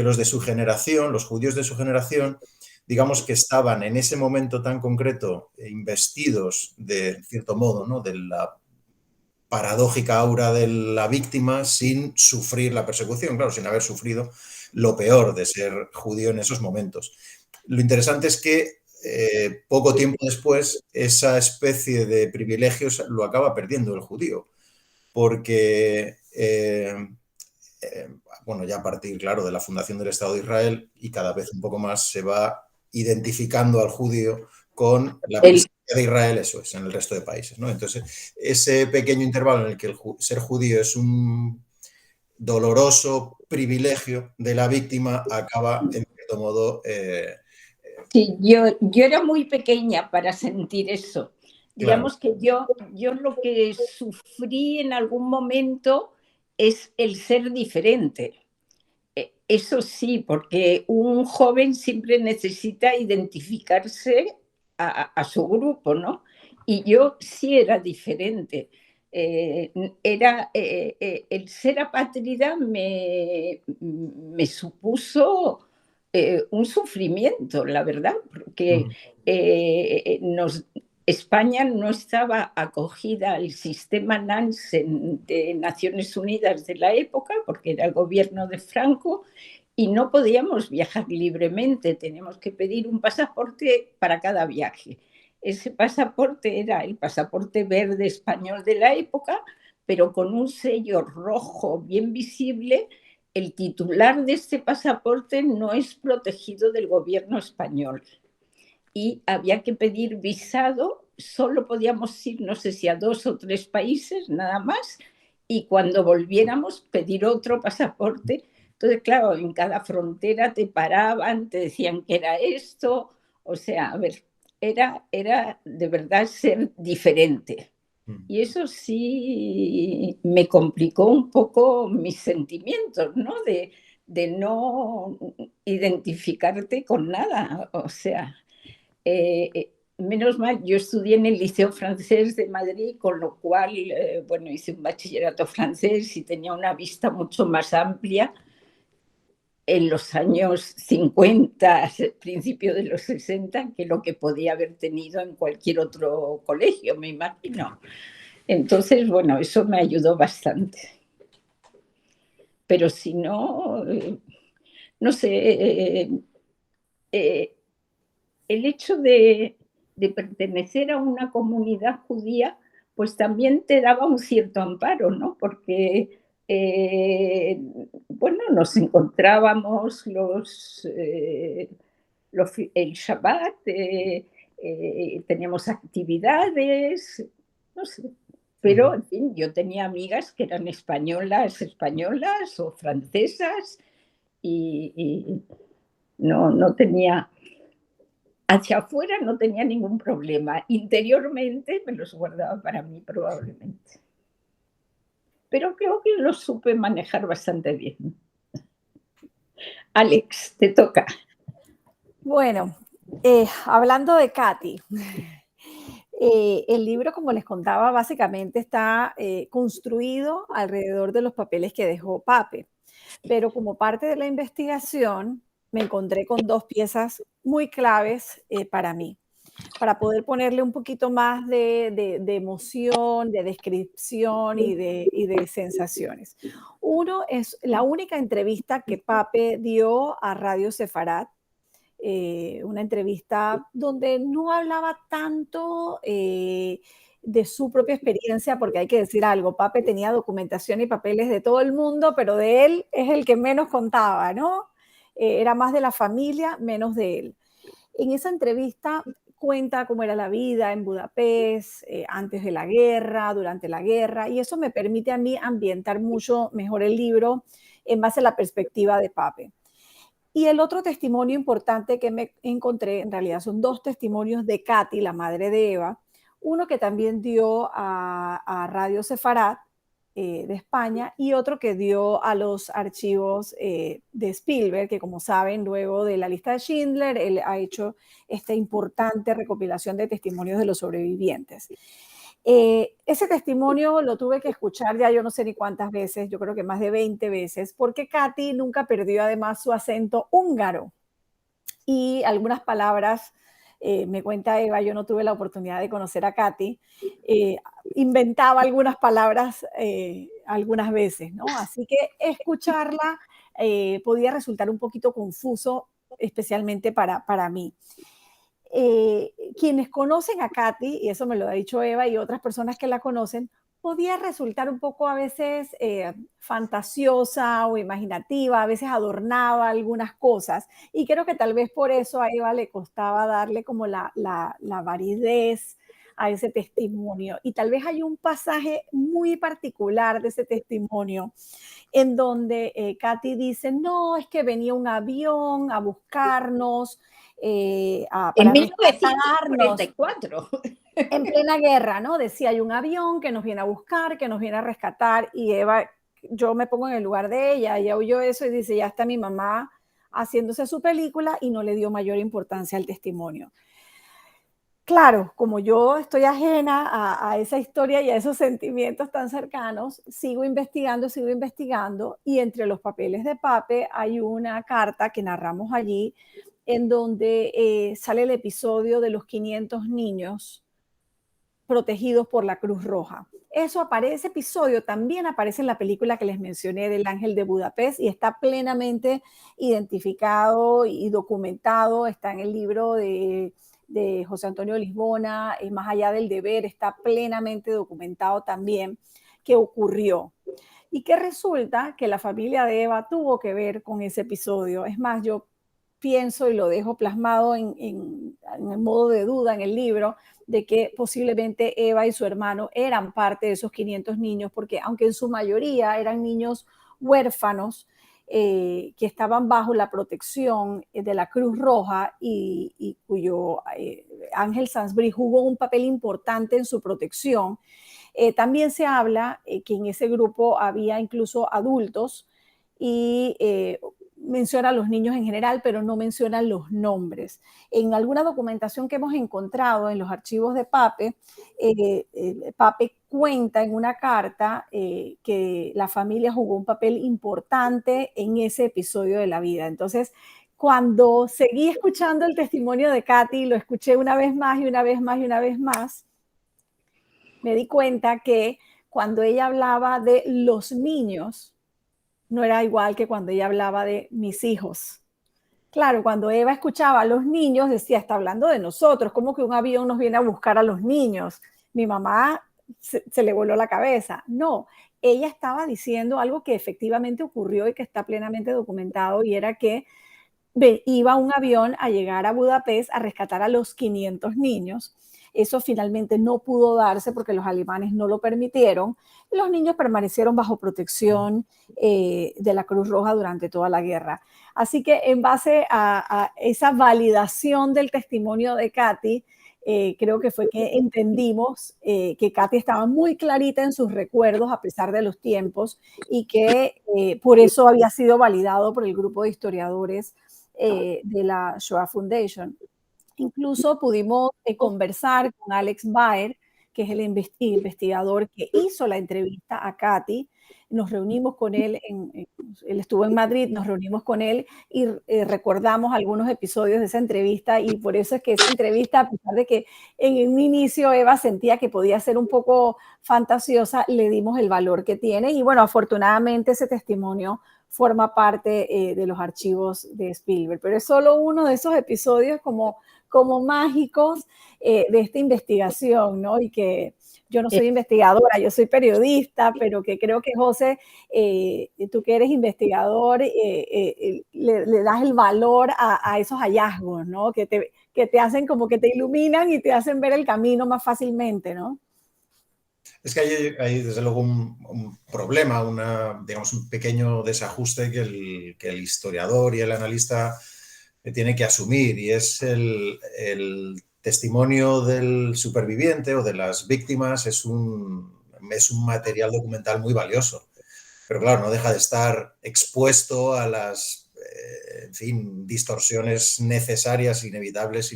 los de su generación, los judíos de su generación, digamos que estaban en ese momento tan concreto investidos de cierto modo, ¿no?, de la paradójica aura de la víctima sin sufrir la persecución, claro, sin haber sufrido lo peor de ser judío en esos momentos. Lo interesante es que poco tiempo después esa especie de privilegios lo acaba perdiendo el judío, porque bueno, ya a partir, claro, de la fundación del Estado de Israel y cada vez un poco más se va identificando al judío con la presencia de Israel, eso es, en el resto de países, ¿no? Entonces, ese pequeño intervalo en el que ser judío es un doloroso privilegio de la víctima acaba, en cierto modo... Sí, yo era muy pequeña para sentir eso. Digamos que yo lo que sufrí en algún momento es el ser diferente. Eso sí, porque un joven siempre necesita identificarse a su grupo, ¿no? Y yo sí era diferente. El ser apátrida me supuso un sufrimiento, la verdad, porque España no estaba acogida al sistema Nansen de Naciones Unidas de la época, porque era el gobierno de Franco, y no podíamos viajar libremente, teníamos que pedir un pasaporte para cada viaje. Ese pasaporte era el pasaporte verde español de la época, pero con un sello rojo bien visible. El titular de este pasaporte no es protegido del gobierno español y había que pedir visado, solo podíamos ir, no sé si a 2 o 3 países, nada más, y cuando volviéramos pedir otro pasaporte. Entonces, claro, en cada frontera te paraban, te decían que era esto, o sea, a ver, era de verdad ser diferente. Y eso sí me complicó un poco mis sentimientos, ¿no? De de no identificarte con nada. O sea, menos mal, yo estudié en el Liceo Francés de Madrid, con lo cual, bueno, hice un bachillerato francés y tenía una vista mucho más amplia en los años 50, principio de los 60, que lo que podía haber tenido en cualquier otro colegio, me imagino. Entonces, bueno, eso me ayudó bastante. Pero si no, no sé, el hecho de pertenecer a una comunidad judía, pues también te daba un cierto amparo, ¿no? Porque, bueno, nos encontrábamos el Shabbat, teníamos actividades, no sé. Pero, en fin, yo tenía amigas que eran españolas o francesas y no tenía... Hacia afuera no tenía ningún problema. Interiormente me los guardaba para mí probablemente. Pero creo que lo supe manejar bastante bien. Alex, te toca. Bueno, hablando de Katy, el libro, como les contaba, básicamente está construido alrededor de los papeles que dejó Pape. Pero como parte de la investigación, me encontré con dos piezas muy claves para mí, para poder ponerle un poquito más de emoción, de descripción y de sensaciones. Uno es la única entrevista que Pape dio a Radio Sefarat, una entrevista donde no hablaba tanto de su propia experiencia, porque hay que decir algo, Pape tenía documentación y papeles de todo el mundo, pero de él es el que menos contaba, ¿no? Era más de la familia, menos de él. En esa entrevista cuenta cómo era la vida en Budapest, antes de la guerra, durante la guerra, y eso me permite a mí ambientar mucho mejor el libro en base a la perspectiva de Pape. Y el otro testimonio importante que me encontré, en realidad son dos testimonios de Katy, la madre de Eva, uno que también dio a Radio Sefarat de España y otro que dio a los archivos de Spielberg, que como saben, luego de la lista de Schindler, él ha hecho esta importante recopilación de testimonios de los sobrevivientes. Ese testimonio lo tuve que escuchar ya yo no sé ni cuántas veces, yo creo que más de 20 veces, porque Katy nunca perdió además su acento húngaro y algunas palabras, me cuenta Eva, yo no tuve la oportunidad de conocer a Katy, inventaba algunas palabras algunas veces, ¿no? Así que escucharla podía resultar un poquito confuso, especialmente para mí. Quienes conocen a Katy, y eso me lo ha dicho Eva y otras personas que la conocen, podía resultar un poco a veces fantasiosa o imaginativa, a veces adornaba algunas cosas, y creo que tal vez por eso a Eva le costaba darle como la validez a ese testimonio. Y tal vez hay un pasaje muy particular de ese testimonio en donde Katy dice, no, es que venía un avión a buscarnos, En para rescatarnos 1944. en plena guerra, ¿no? Decía, hay un avión que nos viene a buscar, que nos viene a rescatar, y Eva, yo me pongo en el lugar de ella, ella oyó eso y dice, ya está mi mamá haciéndose su película y no le dio mayor importancia al testimonio. Claro, como yo estoy ajena a esa historia y a esos sentimientos tan cercanos, sigo investigando y entre los papeles de Pape hay una carta que narramos allí en donde sale el episodio de los 500 niños protegidos por la Cruz Roja. Ese episodio también aparece en la película que les mencioné del Ángel de Budapest y está plenamente identificado y documentado, está en el libro de José Antonio Lisbona, Más allá del deber, está plenamente documentado también qué ocurrió. Y que resulta que la familia de Eva tuvo que ver con ese episodio. Es más, yo pienso y lo dejo plasmado en el modo de duda en el libro, de que posiblemente Eva y su hermano eran parte de esos 500 niños, porque aunque en su mayoría eran niños huérfanos, que estaban bajo la protección de la Cruz Roja y cuyo Ángel Sansbury jugó un papel importante en su protección, también se habla que en ese grupo había incluso adultos y menciona a los niños en general, pero no menciona los nombres. En alguna documentación que hemos encontrado en los archivos de Pape, Pape cuenta en una carta que la familia jugó un papel importante en ese episodio de la vida. Entonces, cuando seguí escuchando el testimonio de Katy, lo escuché una vez más y una vez más y una vez más, me di cuenta que cuando ella hablaba de los niños, no era igual que cuando ella hablaba de mis hijos. Claro, cuando Eva escuchaba a los niños, decía, está hablando de nosotros, como que un avión nos viene a buscar a los niños. Mi mamá se le voló la cabeza. No, ella estaba diciendo algo que efectivamente ocurrió y que está plenamente documentado, y era que iba un avión a llegar a Budapest a rescatar a los 500 niños. Eso finalmente no pudo darse porque los alemanes no lo permitieron. Los niños permanecieron bajo protección de la Cruz Roja durante toda la guerra. Así que en base a esa validación del testimonio de Katy, creo que fue que entendimos que Katy estaba muy clarita en sus recuerdos a pesar de los tiempos, y que por eso había sido validado por el grupo de historiadores de la Shoah Foundation. Incluso pudimos conversar con Alex Baer, que es el investigador que hizo la entrevista a Katy. Nos reunimos con él, él estuvo en Madrid, nos reunimos con él y recordamos algunos episodios de esa entrevista, y por eso es que esa entrevista, a pesar de que en un inicio Eva sentía que podía ser un poco fantasiosa, le dimos el valor que tiene, y bueno, afortunadamente ese testimonio forma parte de los archivos de Spielberg, pero es solo uno de esos episodios como mágicos de esta investigación, ¿no? Y que yo no soy investigadora, yo soy periodista, pero que creo que José, tú que eres investigador, le das el valor a esos hallazgos, ¿no? Que te hacen como que te iluminan y te hacen ver el camino más fácilmente, ¿no? Es que hay desde luego un problema, digamos, un pequeño desajuste que el historiador y el analista tiene que asumir, y es el testimonio del superviviente o de las víctimas es un material documental muy valioso, pero claro, no deja de estar expuesto a las, en fin, distorsiones necesarias, inevitables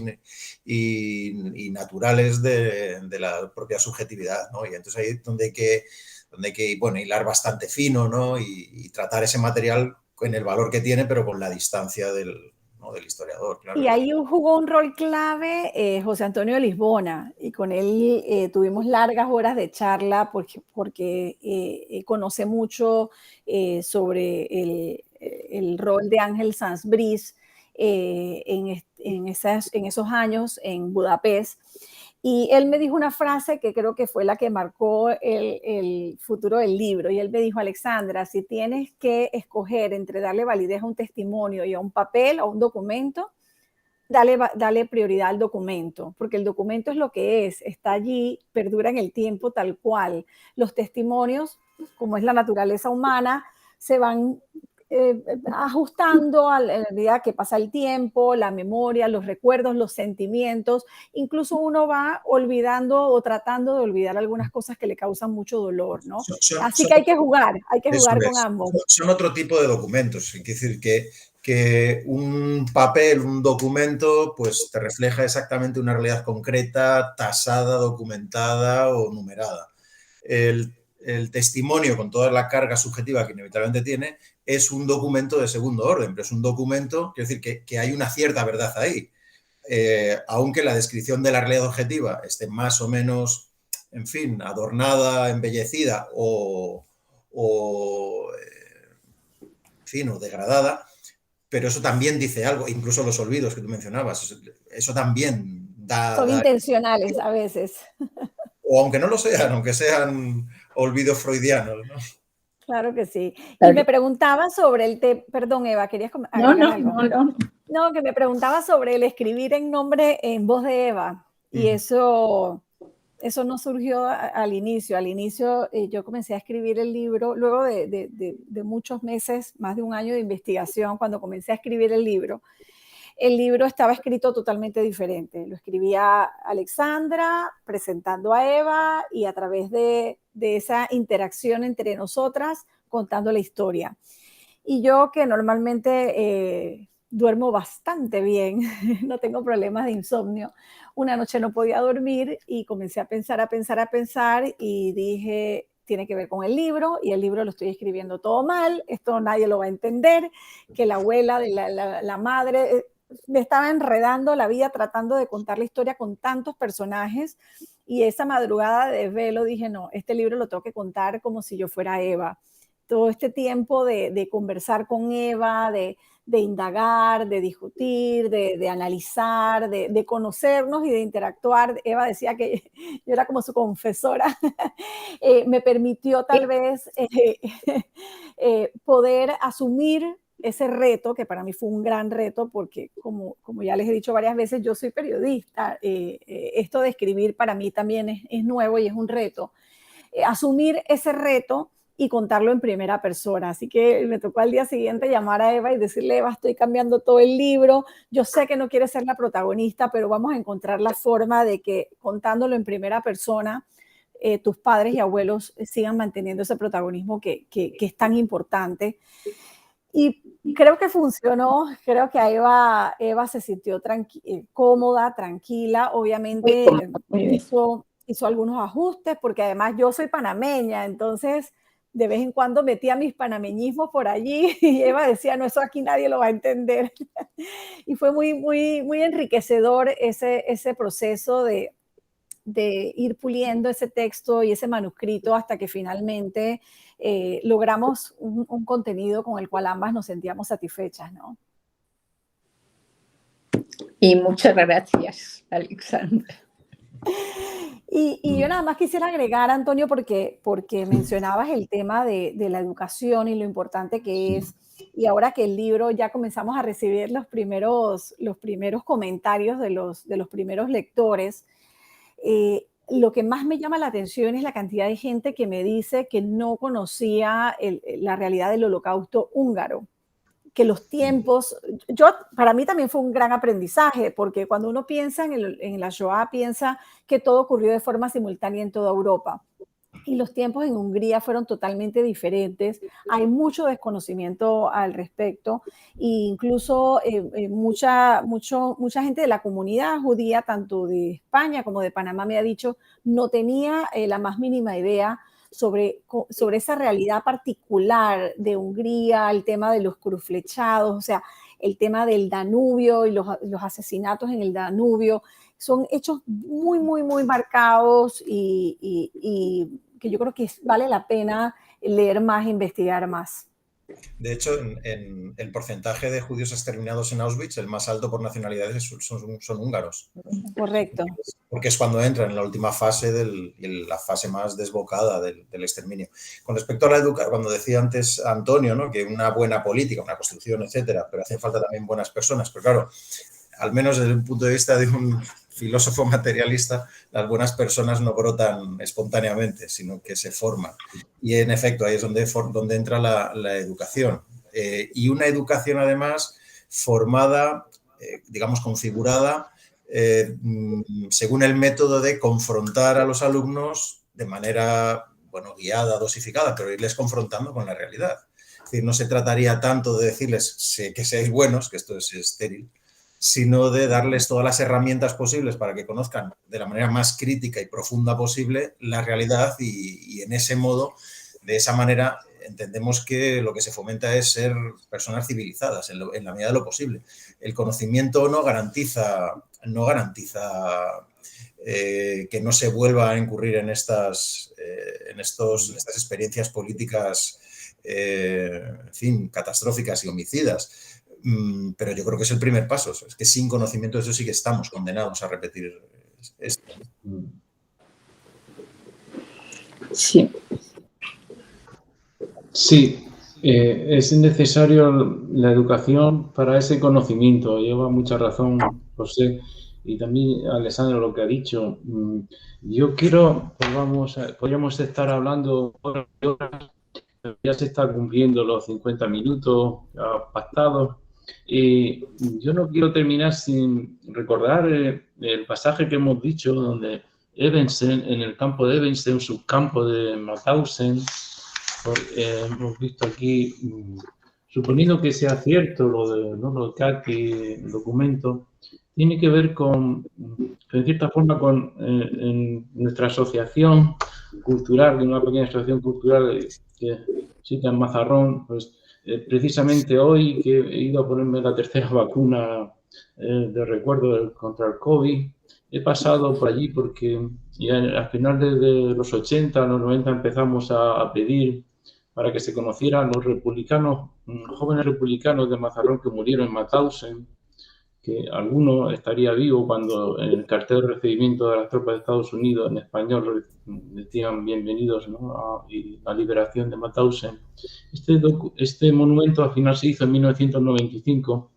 y naturales de la propia subjetividad, ¿no? Y entonces ahí es donde hay que bueno, hilar bastante fino, ¿no? Y tratar ese material en el valor que tiene, pero con la distancia del historiador, claro. Y ahí jugó un rol clave José Antonio de Lisbona, y con él tuvimos largas horas de charla porque conoce mucho sobre el rol de Ángel Sanz Briz en esos años en Budapest. Y él me dijo una frase que creo que fue la que marcó el futuro del libro. Y él me dijo, Alexandra, si tienes que escoger entre darle validez a un testimonio y a un papel, a un documento, dale prioridad al documento, porque el documento es lo que es, está allí, perdura en el tiempo tal cual. Los testimonios, como es la naturaleza humana, se van ajustando a la medida que pasa el tiempo, la memoria, los recuerdos, los sentimientos. Incluso uno va olvidando o tratando de olvidar algunas cosas que le causan mucho dolor, ¿no? Así que hay que jugar con ambos. Son otro tipo de documentos, es decir, que un papel, un documento, pues te refleja exactamente una realidad concreta, tasada, documentada o numerada. El testimonio, con toda la carga subjetiva que inevitablemente tiene, es un documento de segundo orden, pero es un documento, quiero decir, que hay una cierta verdad ahí. Aunque la descripción de la realidad objetiva esté más o menos, en fin, adornada, embellecida o degradada, pero eso también dice algo, incluso los olvidos que tú mencionabas, eso también Son intencionales a veces. O aunque no lo sean, aunque sean olvidos freudianos, ¿no? Claro que sí. Y me preguntaba sobre el perdón, Eva, ¿querías agregar algo? No, que me preguntaba sobre el escribir en nombre, en voz de Eva, y eso no surgió al inicio. Al inicio yo comencé a escribir el libro, luego de muchos meses, más de un año de investigación, cuando comencé a escribir el libro estaba escrito totalmente diferente. Lo escribía Alexandra presentando a Eva y a través de esa interacción entre nosotras contando la historia. Y yo, que normalmente duermo bastante bien, no tengo problemas de insomnio, una noche no podía dormir y comencé a pensar y dije, tiene que ver con el libro, y el libro lo estoy escribiendo todo mal, esto nadie lo va a entender, que la abuela, la madre, me estaba enredando la vida tratando de contar la historia con tantos personajes, y esa madrugada de desvelo dije, no, este libro lo tengo que contar como si yo fuera Eva. Todo este tiempo de conversar con Eva, de indagar, de discutir, de analizar, de conocernos y de interactuar. Eva decía que yo era como su confesora. Me permitió tal vez poder asumir ese reto, que para mí fue un gran reto, porque como ya les he dicho varias veces, yo soy periodista. Esto de escribir para mí también es nuevo y es un reto. Asumir ese reto y contarlo en primera persona. Así que me tocó al día siguiente llamar a Eva y decirle, Eva, estoy cambiando todo el libro, yo sé que no quieres ser la protagonista, pero vamos a encontrar la forma de que contándolo en primera persona, tus padres y abuelos sigan manteniendo ese protagonismo que es tan importante. Y creo que funcionó, creo que a Eva se sintió cómoda, tranquila, obviamente hizo algunos ajustes, porque además yo soy panameña, entonces de vez en cuando metía mis panameñismos por allí y Eva decía, no, eso aquí nadie lo va a entender. Y fue muy enriquecedor ese proceso de ir puliendo ese texto y ese manuscrito hasta que finalmente logramos un contenido con el cual ambas nos sentíamos satisfechas, ¿no? Y muchas gracias, Alexandra. Y yo nada más quisiera agregar, Antonio, porque mencionabas el tema de la educación y lo importante que es, y ahora que el libro ya comenzamos a recibir los primeros comentarios de los primeros lectores, lo que más me llama la atención es la cantidad de gente que me dice que no conocía la realidad del Holocausto húngaro, que los tiempos, para mí también fue un gran aprendizaje, porque cuando uno piensa en la Shoah, piensa que todo ocurrió de forma simultánea en toda Europa. Y los tiempos en Hungría fueron totalmente diferentes. Hay mucho desconocimiento al respecto e incluso mucha gente de la comunidad judía, tanto de España como de Panamá, me ha dicho no tenía la más mínima idea sobre esa realidad particular de Hungría, el tema de los cruzflechados, o sea, el tema del Danubio y los asesinatos en el Danubio. Son hechos muy marcados y que yo creo que vale la pena leer más e investigar más. De hecho, en el porcentaje de judíos exterminados en Auschwitz, el más alto por nacionalidades son húngaros. Correcto. Porque es cuando entran en la última fase, la fase más desbocada del exterminio. Con respecto a la educación, cuando decía antes Antonio, ¿no?, que una buena política, una construcción, etcétera, pero hacen falta también buenas personas. Pero claro, al menos desde el punto de vista de un filósofo materialista, las buenas personas no brotan espontáneamente, sino que se forman. Y en efecto, ahí es donde entra la educación. Y una educación, además, formada, digamos, configurada, según el método de confrontar a los alumnos de manera, bueno, guiada, dosificada, pero irles confrontando con la realidad. Es decir, no se trataría tanto de decirles que seáis buenos, que esto es estéril, sino de darles todas las herramientas posibles para que conozcan de la manera más crítica y profunda posible la realidad y en ese modo, de esa manera, entendemos que lo que se fomenta es ser personas civilizadas en la medida de lo posible. El conocimiento no garantiza que no se vuelva a incurrir en estas experiencias políticas, en fin, catastróficas y homicidas. Pero yo creo que es el primer paso. Es que sin conocimiento de eso sí que estamos condenados a repetir esto. Sí. Sí, es necesario la educación para ese conocimiento. Lleva mucha razón, José, y también Alessandro lo que ha dicho. Yo quiero, podríamos estar hablando horas, ya se están cumpliendo los 50 minutos pactados. Y yo no quiero terminar sin recordar el pasaje que hemos dicho donde Evensen, en el campo de Evensen, subcampo de Mauthausen, hemos visto aquí suponiendo que sea cierto lo de Katy, el documento, tiene que ver con, en cierta forma, con en nuestra asociación cultural, una pequeña asociación cultural que existe en Mazarrón, pues precisamente hoy que he ido a ponerme la tercera vacuna de recuerdo contra el COVID, he pasado por allí porque ya a finales de los 80, los 90 empezamos a pedir para que se conocieran los republicanos, jóvenes republicanos de Mazarrón que murieron en Mauthausen, que alguno estaría vivo cuando en el cartel de recibimiento de las tropas de Estados Unidos en español decían bienvenidos, ¿no?, y la liberación de Mauthausen. Este monumento al final se hizo en 1995.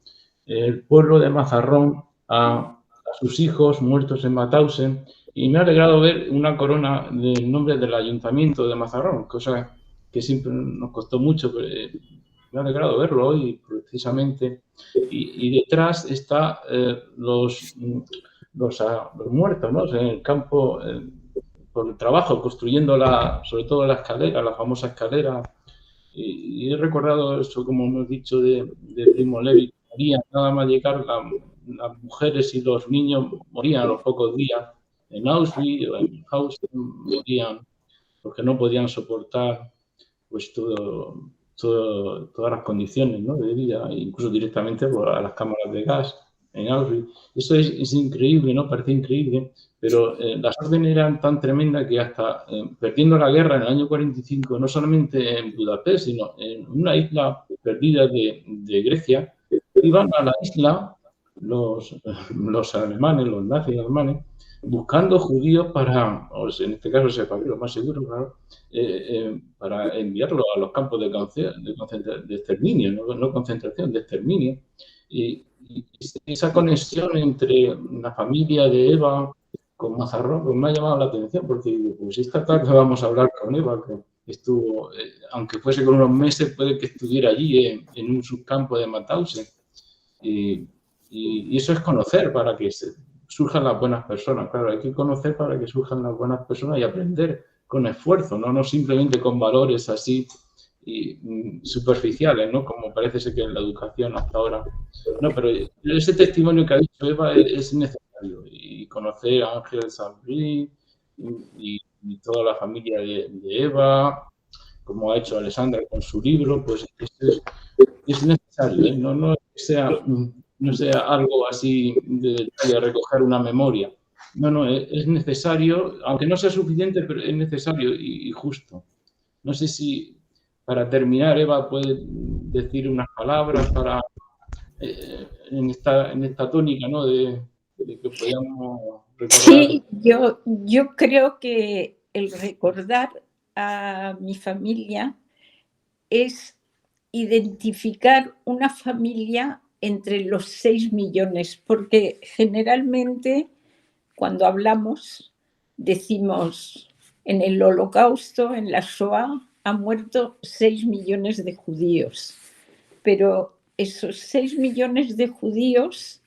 El pueblo de Mazarrón a sus hijos muertos en Mauthausen, y me ha alegrado ver una corona del nombre del ayuntamiento de Mazarrón, cosa que siempre nos costó mucho, pero me ha alegrado verlo hoy precisamente. Y detrás está los muertos, ¿no?, en el campo por el trabajo, construyendo sobre todo la escalera, la famosa escalera. Y he recordado eso, como hemos dicho, de Primo Levi. Nada más llegar, las mujeres y los niños morían a los pocos días. En Auschwitz o en Mauthausen morían porque no podían soportar pues todas las condiciones, ¿no?, de vida, incluso directamente a las cámaras de gas en Auschwitz. Eso es increíble, ¿no? Parece increíble, pero las órdenes eran tan tremendas que hasta perdiendo la guerra en el año 45, no solamente en Budapest, sino en una isla perdida de Grecia, iban a la isla los alemanes, los nazis alemanes, buscando judíos para, en este caso se lo más seguro, claro, para enviarlos a los campos de exterminio, no concentración, de exterminio. Y esa conexión entre la familia de Eva con Mazarrón pues me ha llamado la atención, porque pues esta tarde vamos a hablar con Eva, que estuvo, aunque fuese con unos meses, puede que estuviera allí en un subcampo de Mauthausen. Y eso es conocer para que surjan las buenas personas. Claro, hay que conocer para que surjan las buenas personas y aprender con esfuerzo, no simplemente con valores así superficiales, ¿no?, como parece ser que en la educación hasta ahora. No, pero ese testimonio que ha dicho Eva es necesario, y conocer a Ángel Sampry y toda la familia de Eva, como ha hecho Alessandra con su libro, pues es necesario, ¿eh? No sea algo así de recoger una memoria. No, es necesario, aunque no sea suficiente, pero es necesario y justo. No sé si, para terminar, Eva puede decir unas palabras para en esta tónica, ¿no?, de que podamos recordar. Sí, yo creo que el recordar a mi familia es identificar una familia entre los 6 millones, porque generalmente cuando hablamos decimos en el Holocausto, en la Shoah, han muerto 6 millones de judíos, pero esos 6 millones de judíos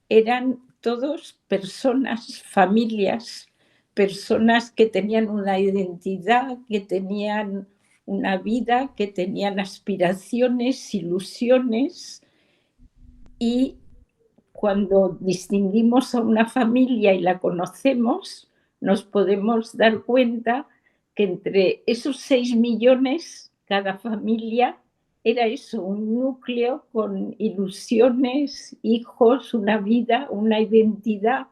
eran todos personas, familias, personas que tenían una identidad, que tenían una vida, que tenían aspiraciones, ilusiones, y cuando distinguimos a una familia y la conocemos, nos podemos dar cuenta que entre esos 6 millones, cada familia era eso, un núcleo con ilusiones, hijos, una vida, una identidad,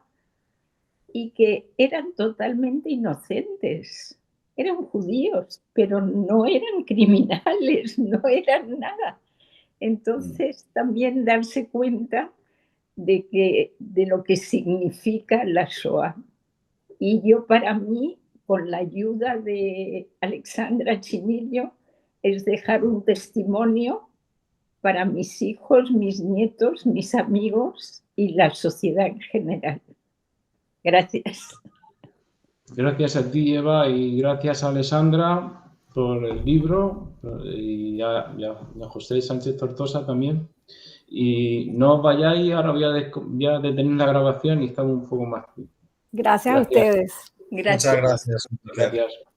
y que eran totalmente inocentes. Eran judíos, pero no eran criminales, no eran nada. Entonces, también darse cuenta de lo que significa la Shoah. Y yo, para mí, con la ayuda de Alexandra Chinillo, es dejar un testimonio para mis hijos, mis nietos, mis amigos y la sociedad en general. Gracias. Gracias a ti, Eva, y gracias a Alessandra por el libro, y a José Sánchez Tortosa también. Y no os vayáis, ahora voy a detener la grabación y estamos un poco más. Gracias a ustedes. Gracias. Muchas gracias. Gracias.